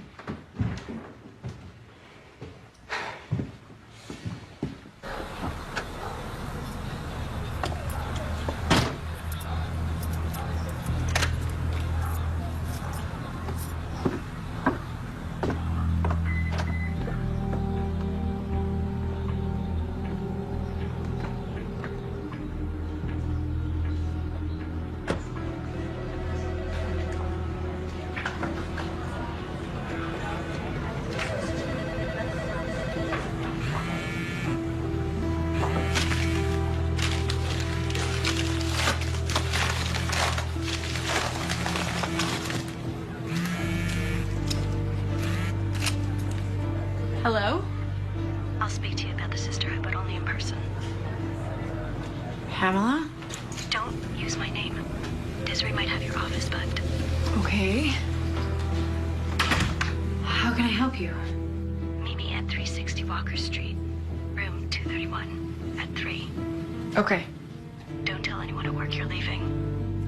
S1: Hello?
S15: I'll speak to you about the Sisterhood, but only in person.
S1: Pamela?
S15: Don't use my name. Desiree might have your office bugged.
S1: Okay. How can I help you?
S15: Meet me at 360 Walker Street, room 231, at 3.
S1: Okay.
S15: Don't tell anyone at work you're leaving.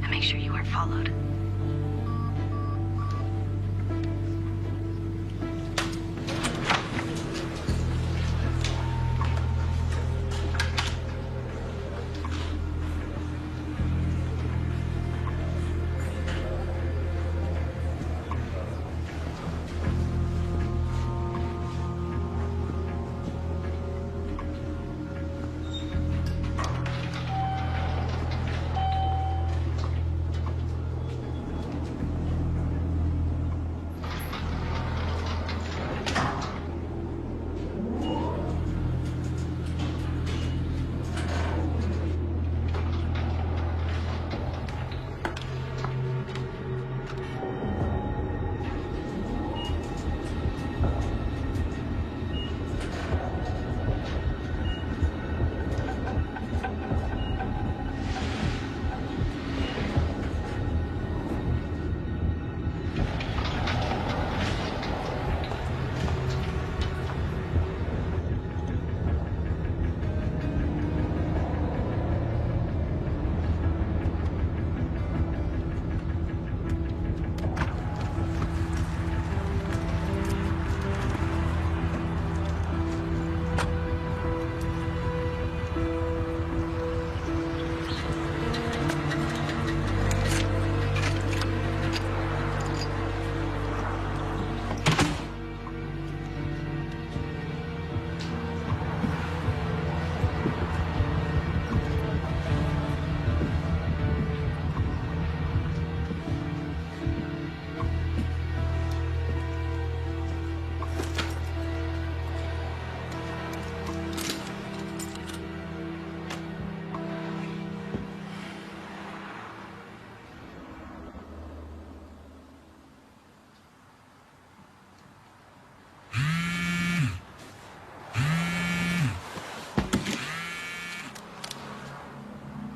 S15: And make sure you aren't followed.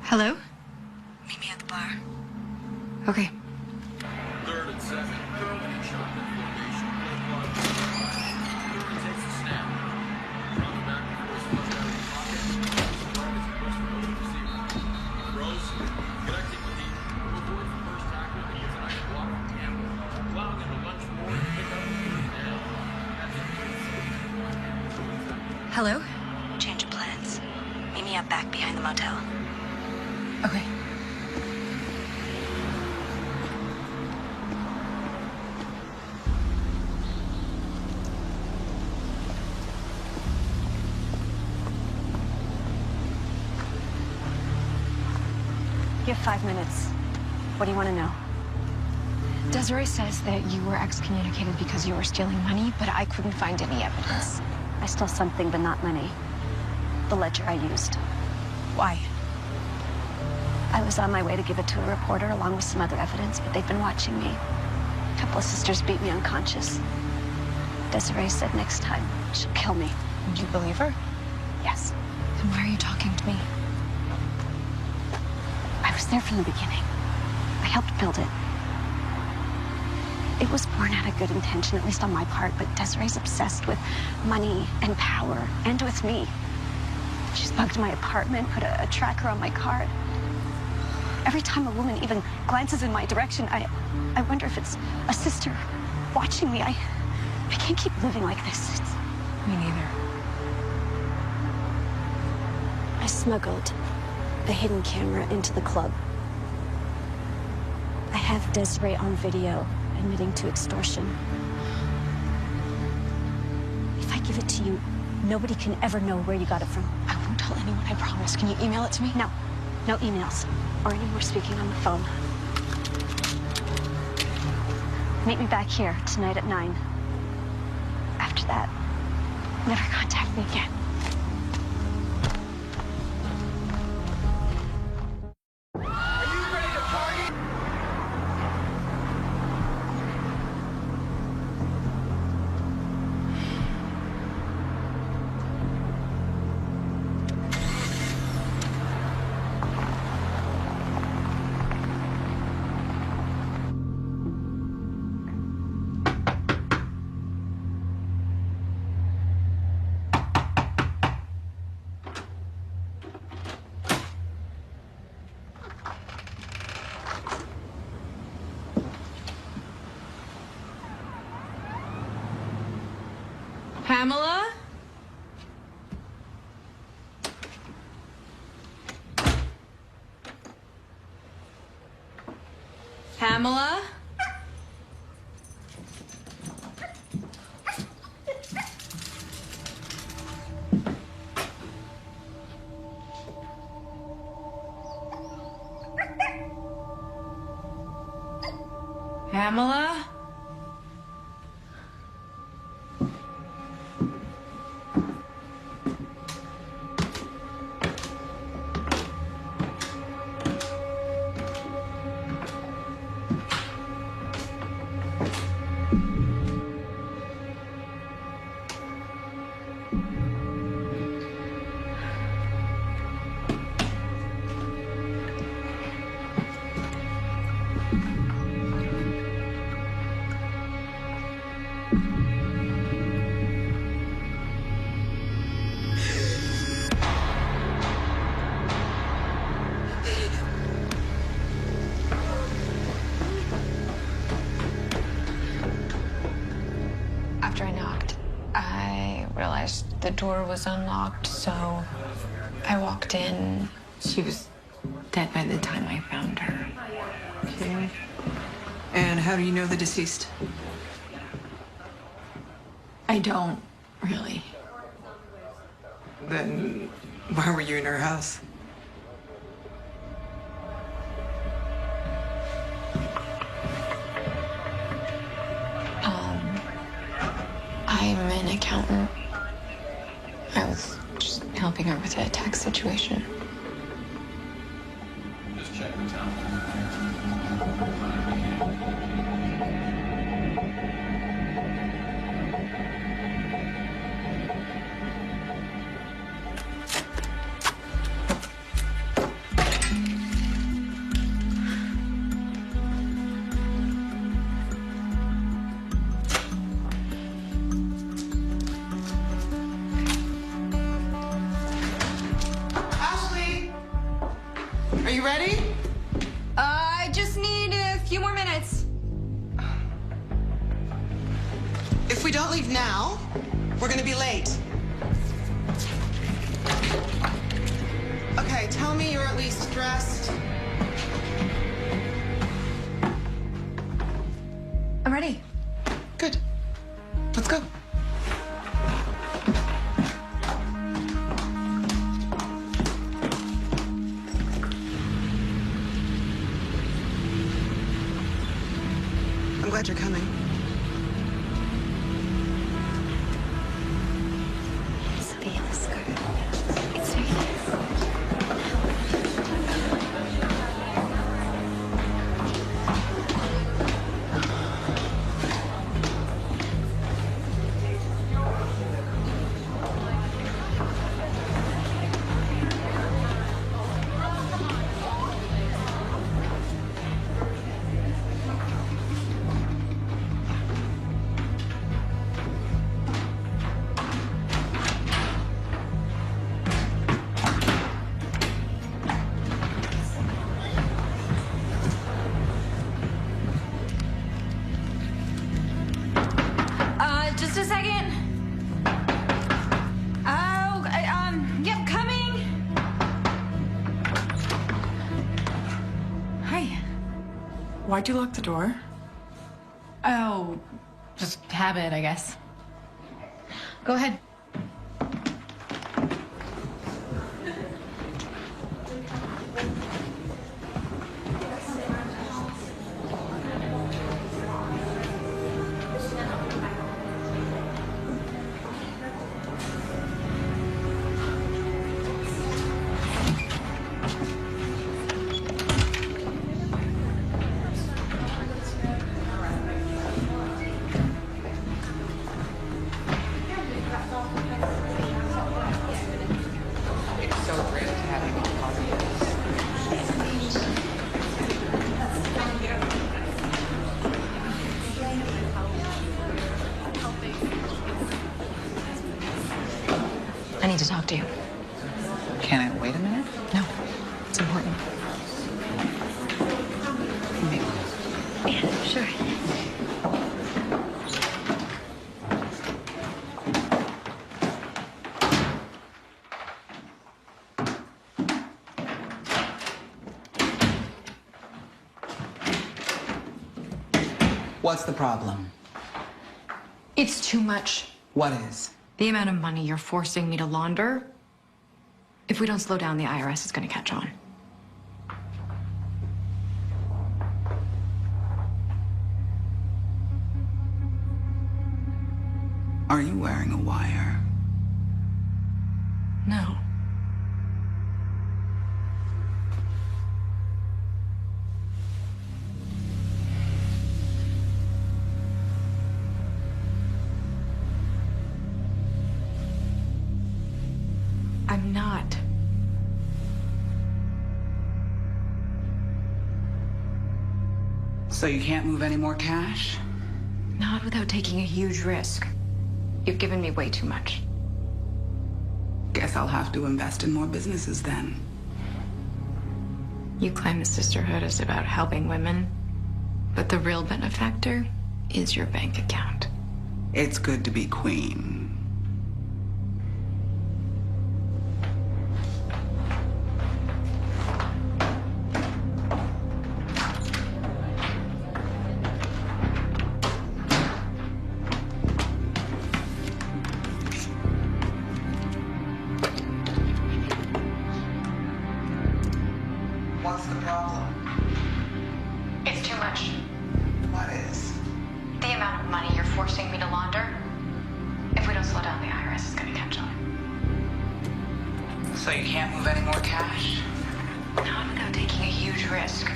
S17: Hello?
S13: Meet me at the bar.
S17: Okay.
S14: Third and second, curling and shotgun formation. Curling takes a snap. Drops back before it's flushed out of the pocket. Spread is pushed over the receiver. Throws, connecting with the avoid the first tackle, and he gets a nice block from Campbell, allowing him to lunge forward and pick up the first down.
S17: Hello?
S13: Change of plans. Meet me up back behind the motel.
S17: Okay.
S12: You have 5 minutes. What do you want to know?
S1: Desiree says that you were excommunicated because you were stealing money, but I couldn't find any evidence.
S12: I stole something, but not money. The ledger I used.
S1: Why?
S12: I was on my way to give it to a reporter along with some other evidence, but they've been watching me. A couple of sisters beat me unconscious. Desiree said next time she'll kill me.
S1: Do you believe her?
S12: Yes.
S1: Then why are you talking to me?
S12: I was there from the beginning. I helped build it. It was born out of good intention, at least on my part, but Desiree's obsessed with money and power, and with me. She's bugged my apartment, put a tracker on my car. Every time a woman even glances in my direction, I wonder if it's a sister watching me. I can't keep living like this.
S1: Me neither.
S12: I smuggled a hidden camera into the club. I have Desiree on video admitting to extortion. If I give it to you, nobody can ever know where you got it from.
S1: I won't tell anyone, I promise. Can you email it to me?
S12: No. No emails. Or any more speaking on the phone. Meet me back here tonight at 9. After that, never contact me again.
S10: Pamela? Pamela? Pamela?
S1: After I knocked, I realized the door was unlocked, so I walked in. She was dead by the time I found her.
S3: Okay. And how do you know the deceased?
S1: I don't, really.
S3: Then why were you in her house?
S1: I'm an accountant. I was just helping her with a tax situation.
S14: Just check the town.
S3: Are you ready?
S5: I just need a few more minutes.
S3: If we don't leave now, we're gonna be late. Okay, tell me you're at least dressed.
S5: I'm ready.
S3: Good. Let's go. I'm glad you're coming.
S5: It's the yellow skirt. It's right here. Just a second. Oh, yep, coming. Hi.
S7: Why'd you lock the door?
S10: Oh, just habit, I guess. Go ahead.
S8: It's so great to have you be part of this.
S13: I need to talk to you.
S8: Can I wait a minute?
S13: No, it's important.
S8: Maybe.
S13: Yeah, sure.
S8: What's the problem?
S5: It's too much.
S8: What is?
S5: The amount of money you're forcing me to launder. If we don't slow down, the IRS is going to catch on.
S8: Are you wearing a wire?
S5: No. I'm not.
S8: So you can't move any more cash?
S5: Not without taking a huge risk. You've given me way too much.
S8: Guess I'll have to invest in more businesses then.
S5: You claim the Sisterhood is about helping women, but the real benefactor is your bank account.
S8: It's good to be queen. What's the problem?
S5: It's too much.
S8: What is?
S5: The amount of money you're forcing me to launder. If we don't slow down, the IRS is going to catch on.
S8: So you can't move any more cash?
S5: Not without taking a huge risk.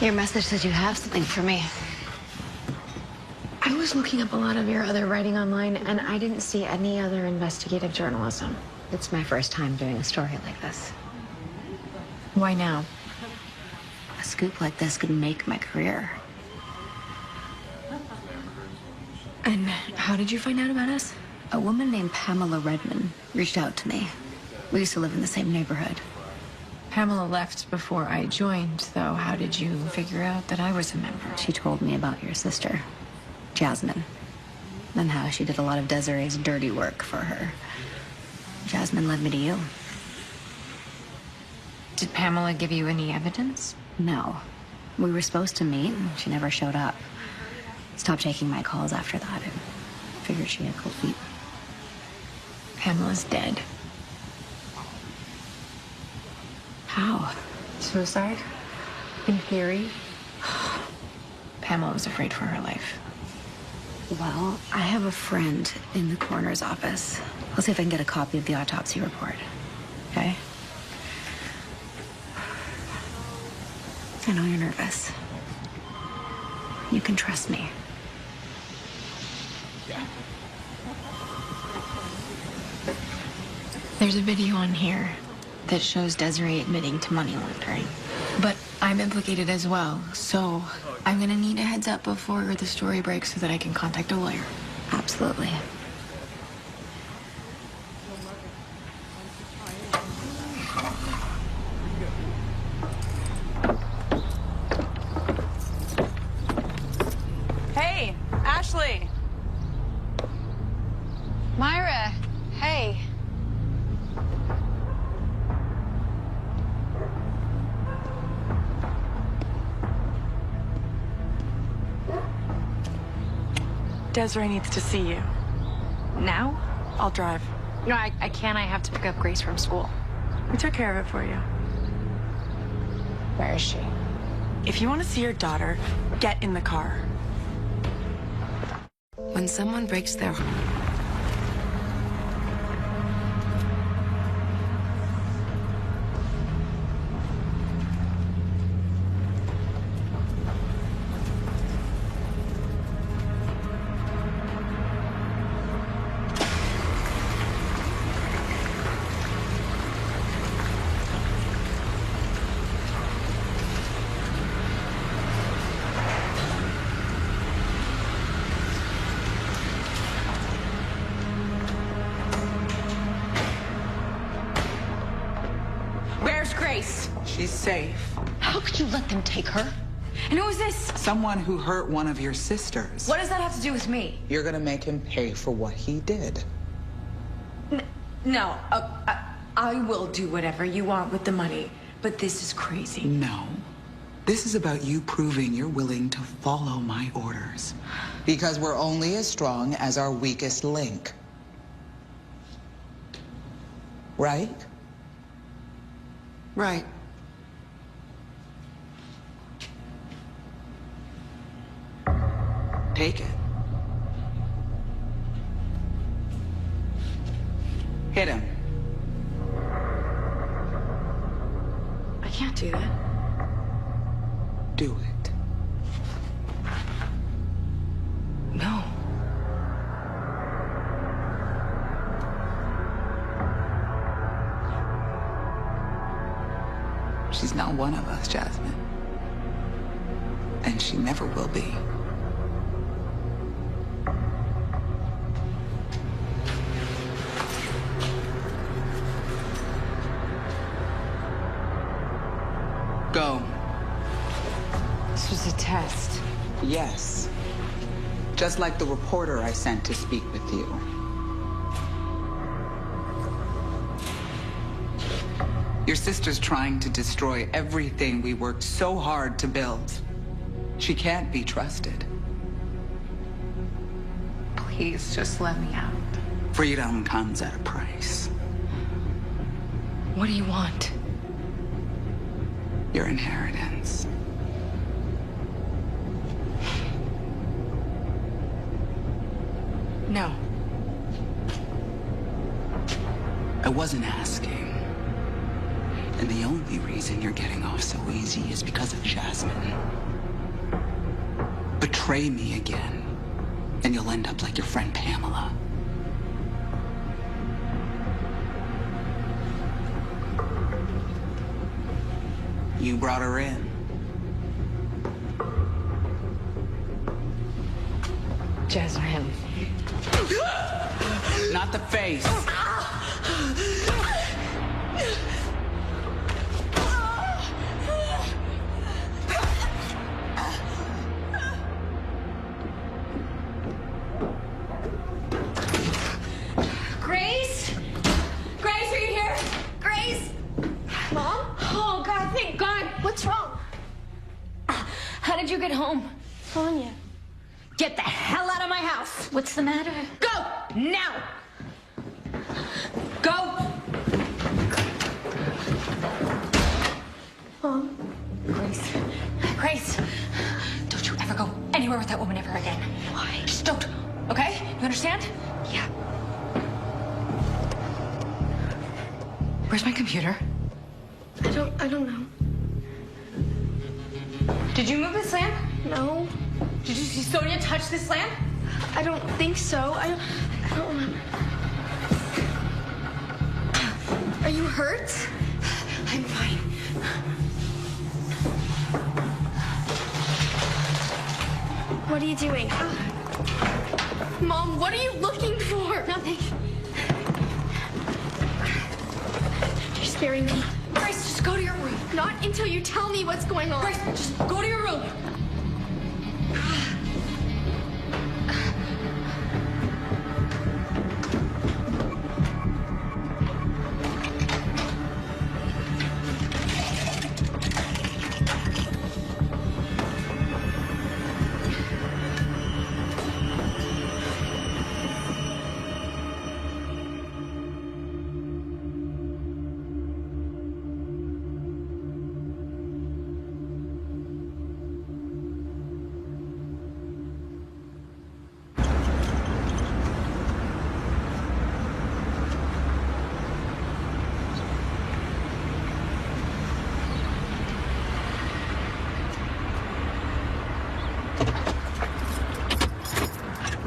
S12: Your message says you have something for me.
S5: I was looking up a lot of your other writing online, and I didn't see any other investigative journalism.
S12: It's my first time doing a story like this.
S5: Why now?
S12: A scoop like this could make my career.
S18: And how did you find out about us?
S12: A woman named Pamela Redmond reached out to me. We used to live in the same neighborhood.
S18: Pamela left before I joined, though. How did you figure out that I was a member?
S12: She told me about your sister, Jasmine, and how she did a lot of Desiree's dirty work for her. Jasmine led me to you.
S18: Did Pamela give you any evidence?
S12: No. We were supposed to meet, and she never showed up. Stopped taking my calls after that. I figured she had cold feet.
S18: Pamela's dead.
S12: How?
S18: Suicide? In theory? Pamela was afraid for her life.
S12: Well, I have a friend in the coroner's office. I'll see if I can get a copy of the autopsy report. Okay? I know you're nervous. You can trust me.
S18: There's a video on here that shows Desiree admitting to money laundering. But I'm implicated as well, so I'm gonna need a heads up before the story breaks so that I can contact a lawyer.
S12: Absolutely.
S7: Hey, Ashley.
S11: Myra, hey.
S7: Desiree needs to see you.
S1: Now?
S7: I'll drive.
S1: No, I can't. I have to pick up Grace from school.
S7: We took care of it for you.
S1: Where is she?
S7: If you want to see your daughter, get in the car.
S18: When someone breaks their heart,
S1: Where's Grace?
S8: She's safe.
S1: How could you let them take her? And who is this?
S8: Someone who hurt one of your sisters.
S1: What does that have to do with me?
S8: You're gonna make him pay for what he did.
S18: no, I will do whatever you want with the money, but this is crazy.
S8: No. This is about you proving you're willing to follow my orders. Because we're only as strong as our weakest link. Right?
S3: Right.
S8: Take it. Hit him.
S18: I can't do that.
S8: Do it.
S18: No.
S8: She's not one of us, Jasmine. And she never will be. Go.
S18: This was a test.
S8: Yes. Just like the reporter I sent to speak with you. Your sister's trying to destroy everything we worked so hard to build. She can't be trusted.
S18: Please, just let me out.
S8: Freedom comes at a price.
S18: What do you want?
S8: Your inheritance.
S18: No.
S8: I wasn't asking. And the only reason you're getting off so easy is because of Jasmine. Betray me again, and you'll end up like your friend Pamela. You brought her in.
S18: Jasmine.
S8: Not the face.
S1: Grace? Grace, are you here? Grace? Mom? Oh, God, thank God. What's wrong? How did you get home?
S6: Sonia.
S1: Get the hell out of my house.
S6: What's the matter?
S1: Go! Now! Go!
S6: Mom.
S1: Grace. Grace! Don't you ever go anywhere with that woman ever again.
S6: Why?
S1: Just don't. Okay? You understand?
S6: Yeah.
S1: Where's my computer?
S6: I don't know.
S1: Did you move this lamp?
S6: No.
S1: Did you see Sonia touch this lamp?
S6: I don't think so. I don't remember. Are you hurt?
S1: I'm fine.
S6: What are you doing? Mom, what are you looking for?
S1: Nothing.
S6: You're scaring me.
S1: Grace, just go to your room.
S6: Not until you tell me what's going on.
S1: Grace, just go to your room.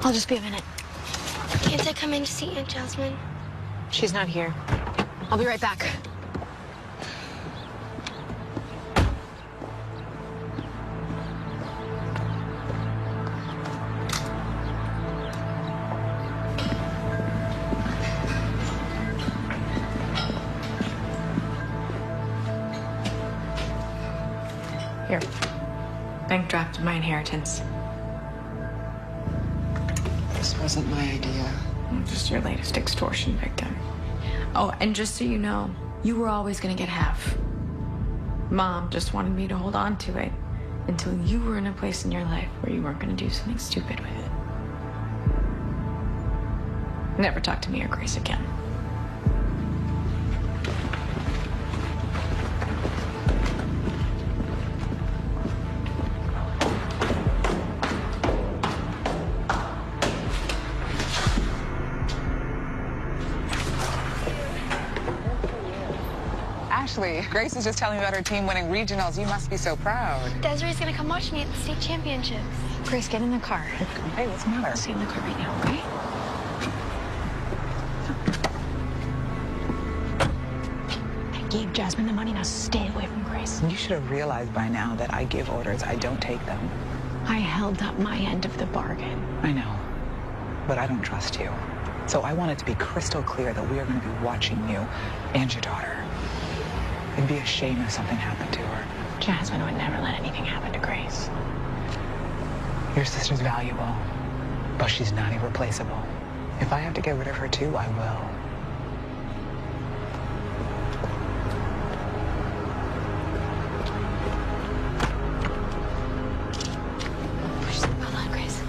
S18: I'll just be a minute.
S6: Can't I come in to see Aunt Jasmine?
S18: She's not here. I'll be right back. Here. Bank draft of my inheritance.
S3: This wasn't my idea.
S18: I'm just your latest extortion victim. Oh, and just so you know, you were always gonna get half. Mom just wanted me to hold on to it until you were in a place in your life where you weren't gonna do something stupid with it. Never talk to me or Grace again.
S8: Ashley, Grace is just telling me about her team winning regionals. You must be so proud.
S6: Desiree's gonna come watch me at the state championships.
S18: Grace, get in the car.
S8: Hey, what's the matter?
S18: Stay in the car right now, okay? I gave Jasmine the money, now stay away from Grace.
S8: You should have realized by now that I give orders, I don't take them.
S18: I held up my end of the bargain.
S8: I know, but I don't trust you. So I want it to be crystal clear that we are going to be watching you and your daughter. It'd be a shame if something happened to her.
S18: Jasmine would never let anything happen to Grace.
S8: Your sister's valuable, but she's not irreplaceable. If I have to get rid of her too, I will.
S18: Hold on, Grace.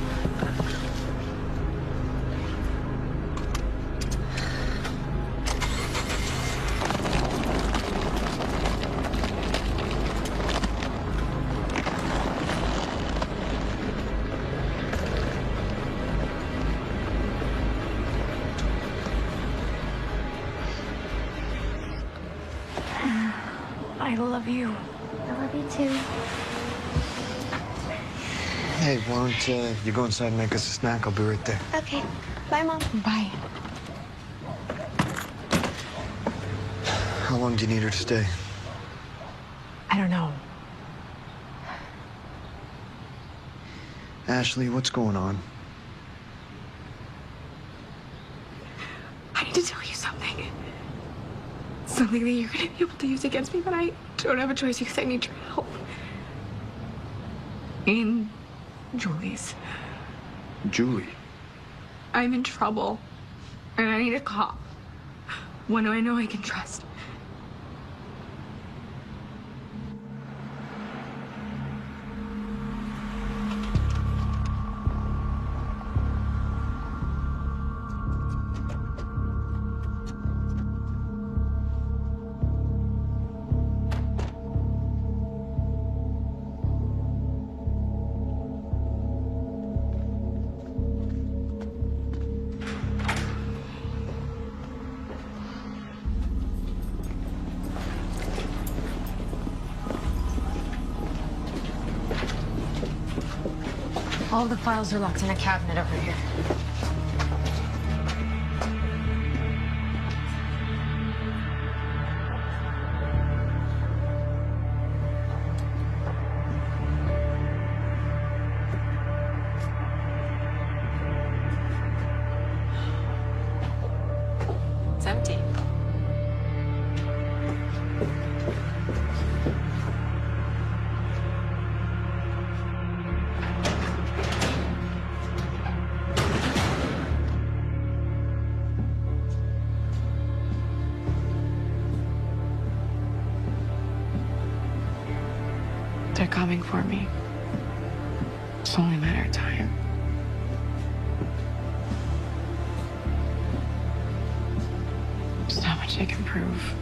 S18: I love you.
S6: I love you too.
S2: Hey, why don't you go inside and make us a snack? I'll be right there.
S6: Okay. Bye, Mom.
S18: Bye.
S2: How long do you need her to stay?
S18: I don't know.
S2: Ashley, what's going on?
S18: something that you're going to be able to use against me, but I don't have a choice because I need your help. And Julie's.
S2: Julie.
S18: I'm in trouble, and I need a cop. One who I know I can trust.
S1: All the files are locked in a cabinet over here.
S18: It's empty. They're coming for me. It's only a matter of time. There's not much they can prove.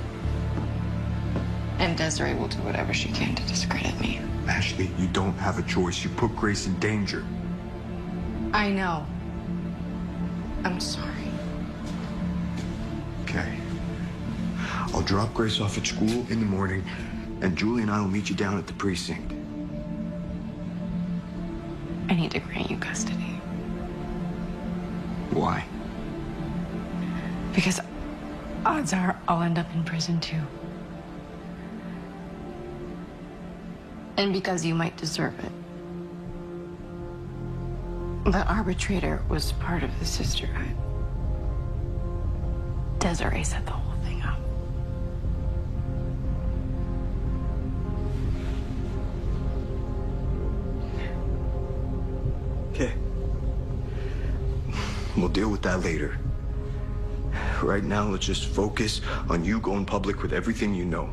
S18: And Desiree will do whatever she can to discredit me.
S2: Ashley, you don't have a choice. You put Grace in danger.
S18: I know. I'm sorry.
S2: Okay. I'll drop Grace off at school in the morning, and Julie and I will meet you down at the precinct.
S18: I need to grant you custody.
S2: Why?
S18: Because odds are I'll end up in prison too. And because you might deserve it. The arbitrator was part of the Sisterhood. Desiree set the whole thing up.
S2: Okay. We'll deal with that later. Right now, let's just focus on you going public with everything you know.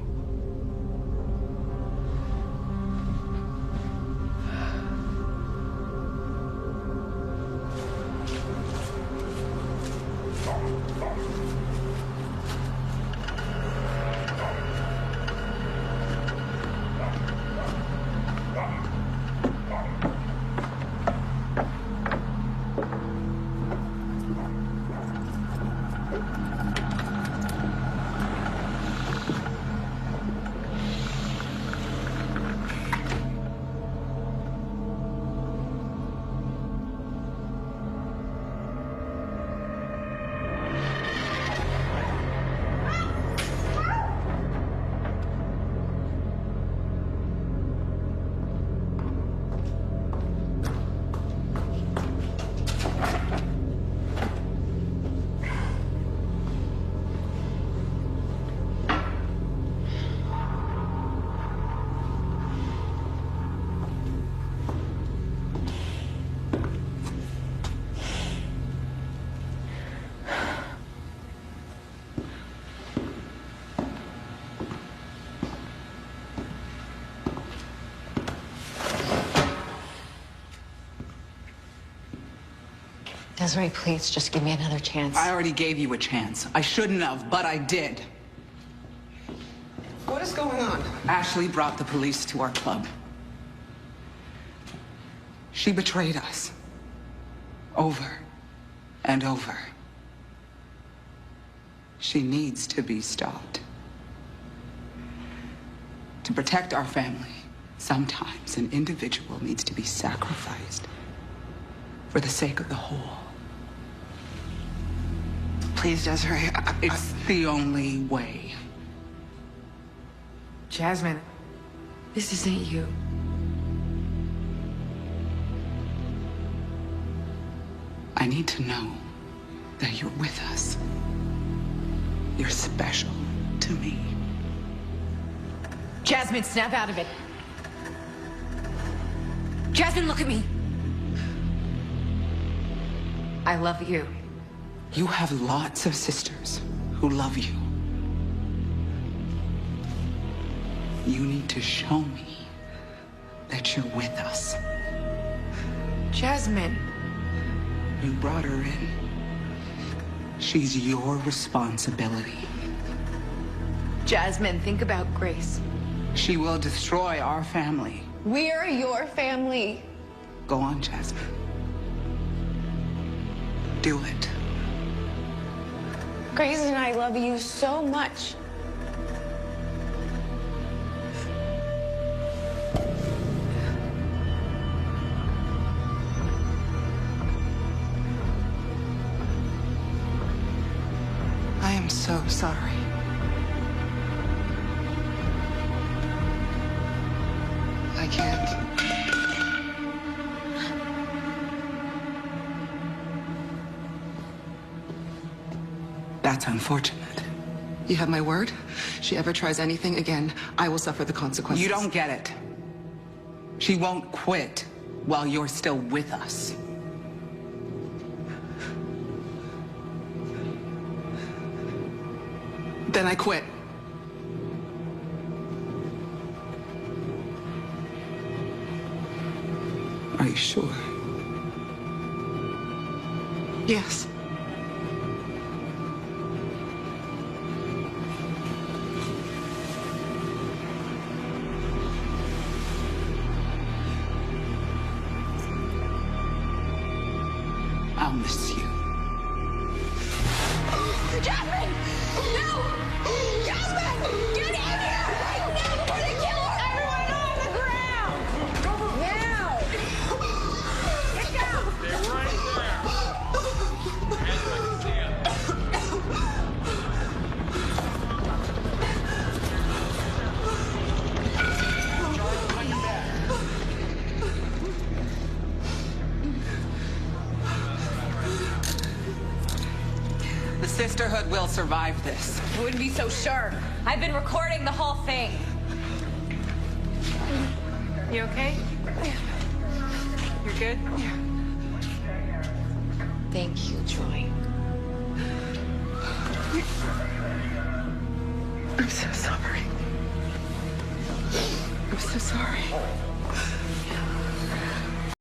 S13: Desiree, please, just give me another chance.
S8: I already gave you a chance. I shouldn't have, but I did.
S3: What is going on?
S8: Ashley brought the police to our club. She betrayed us. Over and over. She needs to be stopped. To protect our family, sometimes an individual needs to be sacrificed for the sake of the whole.
S3: Please, Desiree.
S8: It's the only way.
S18: Jasmine, this isn't you.
S8: I need to know that you're with us. You're special to me.
S13: Jasmine, snap out of it. Jasmine, look at me. I love you.
S8: You have lots of sisters who love you. You need to show me that you're with us.
S18: Jasmine.
S8: You brought her in. She's your responsibility.
S18: Jasmine, think about Grace.
S8: She will destroy our family.
S18: We're your family.
S8: Go on, Jasmine. Do it.
S18: Grace and I love you so much.
S3: I am so sorry. I can't.
S8: That's unfortunate.
S3: You have my word? She ever tries anything again, I will suffer the consequences.
S8: You don't get it. She won't quit while you're still with us.
S3: Then I quit.
S8: Are you sure?
S3: Yes.
S8: I'll miss you.
S18: Jasmine! No! Jasmine! Get in here! Right now before they kill her! Everyone on the ground! Now! Get down!
S14: Stay right there. Hands so I can see it.
S8: The Sisterhood will survive this.
S13: I wouldn't be so sure. I've been recording the whole thing.
S10: You okay? You're good?
S18: Thank you, Joy.
S3: I'm so sorry. I'm so sorry.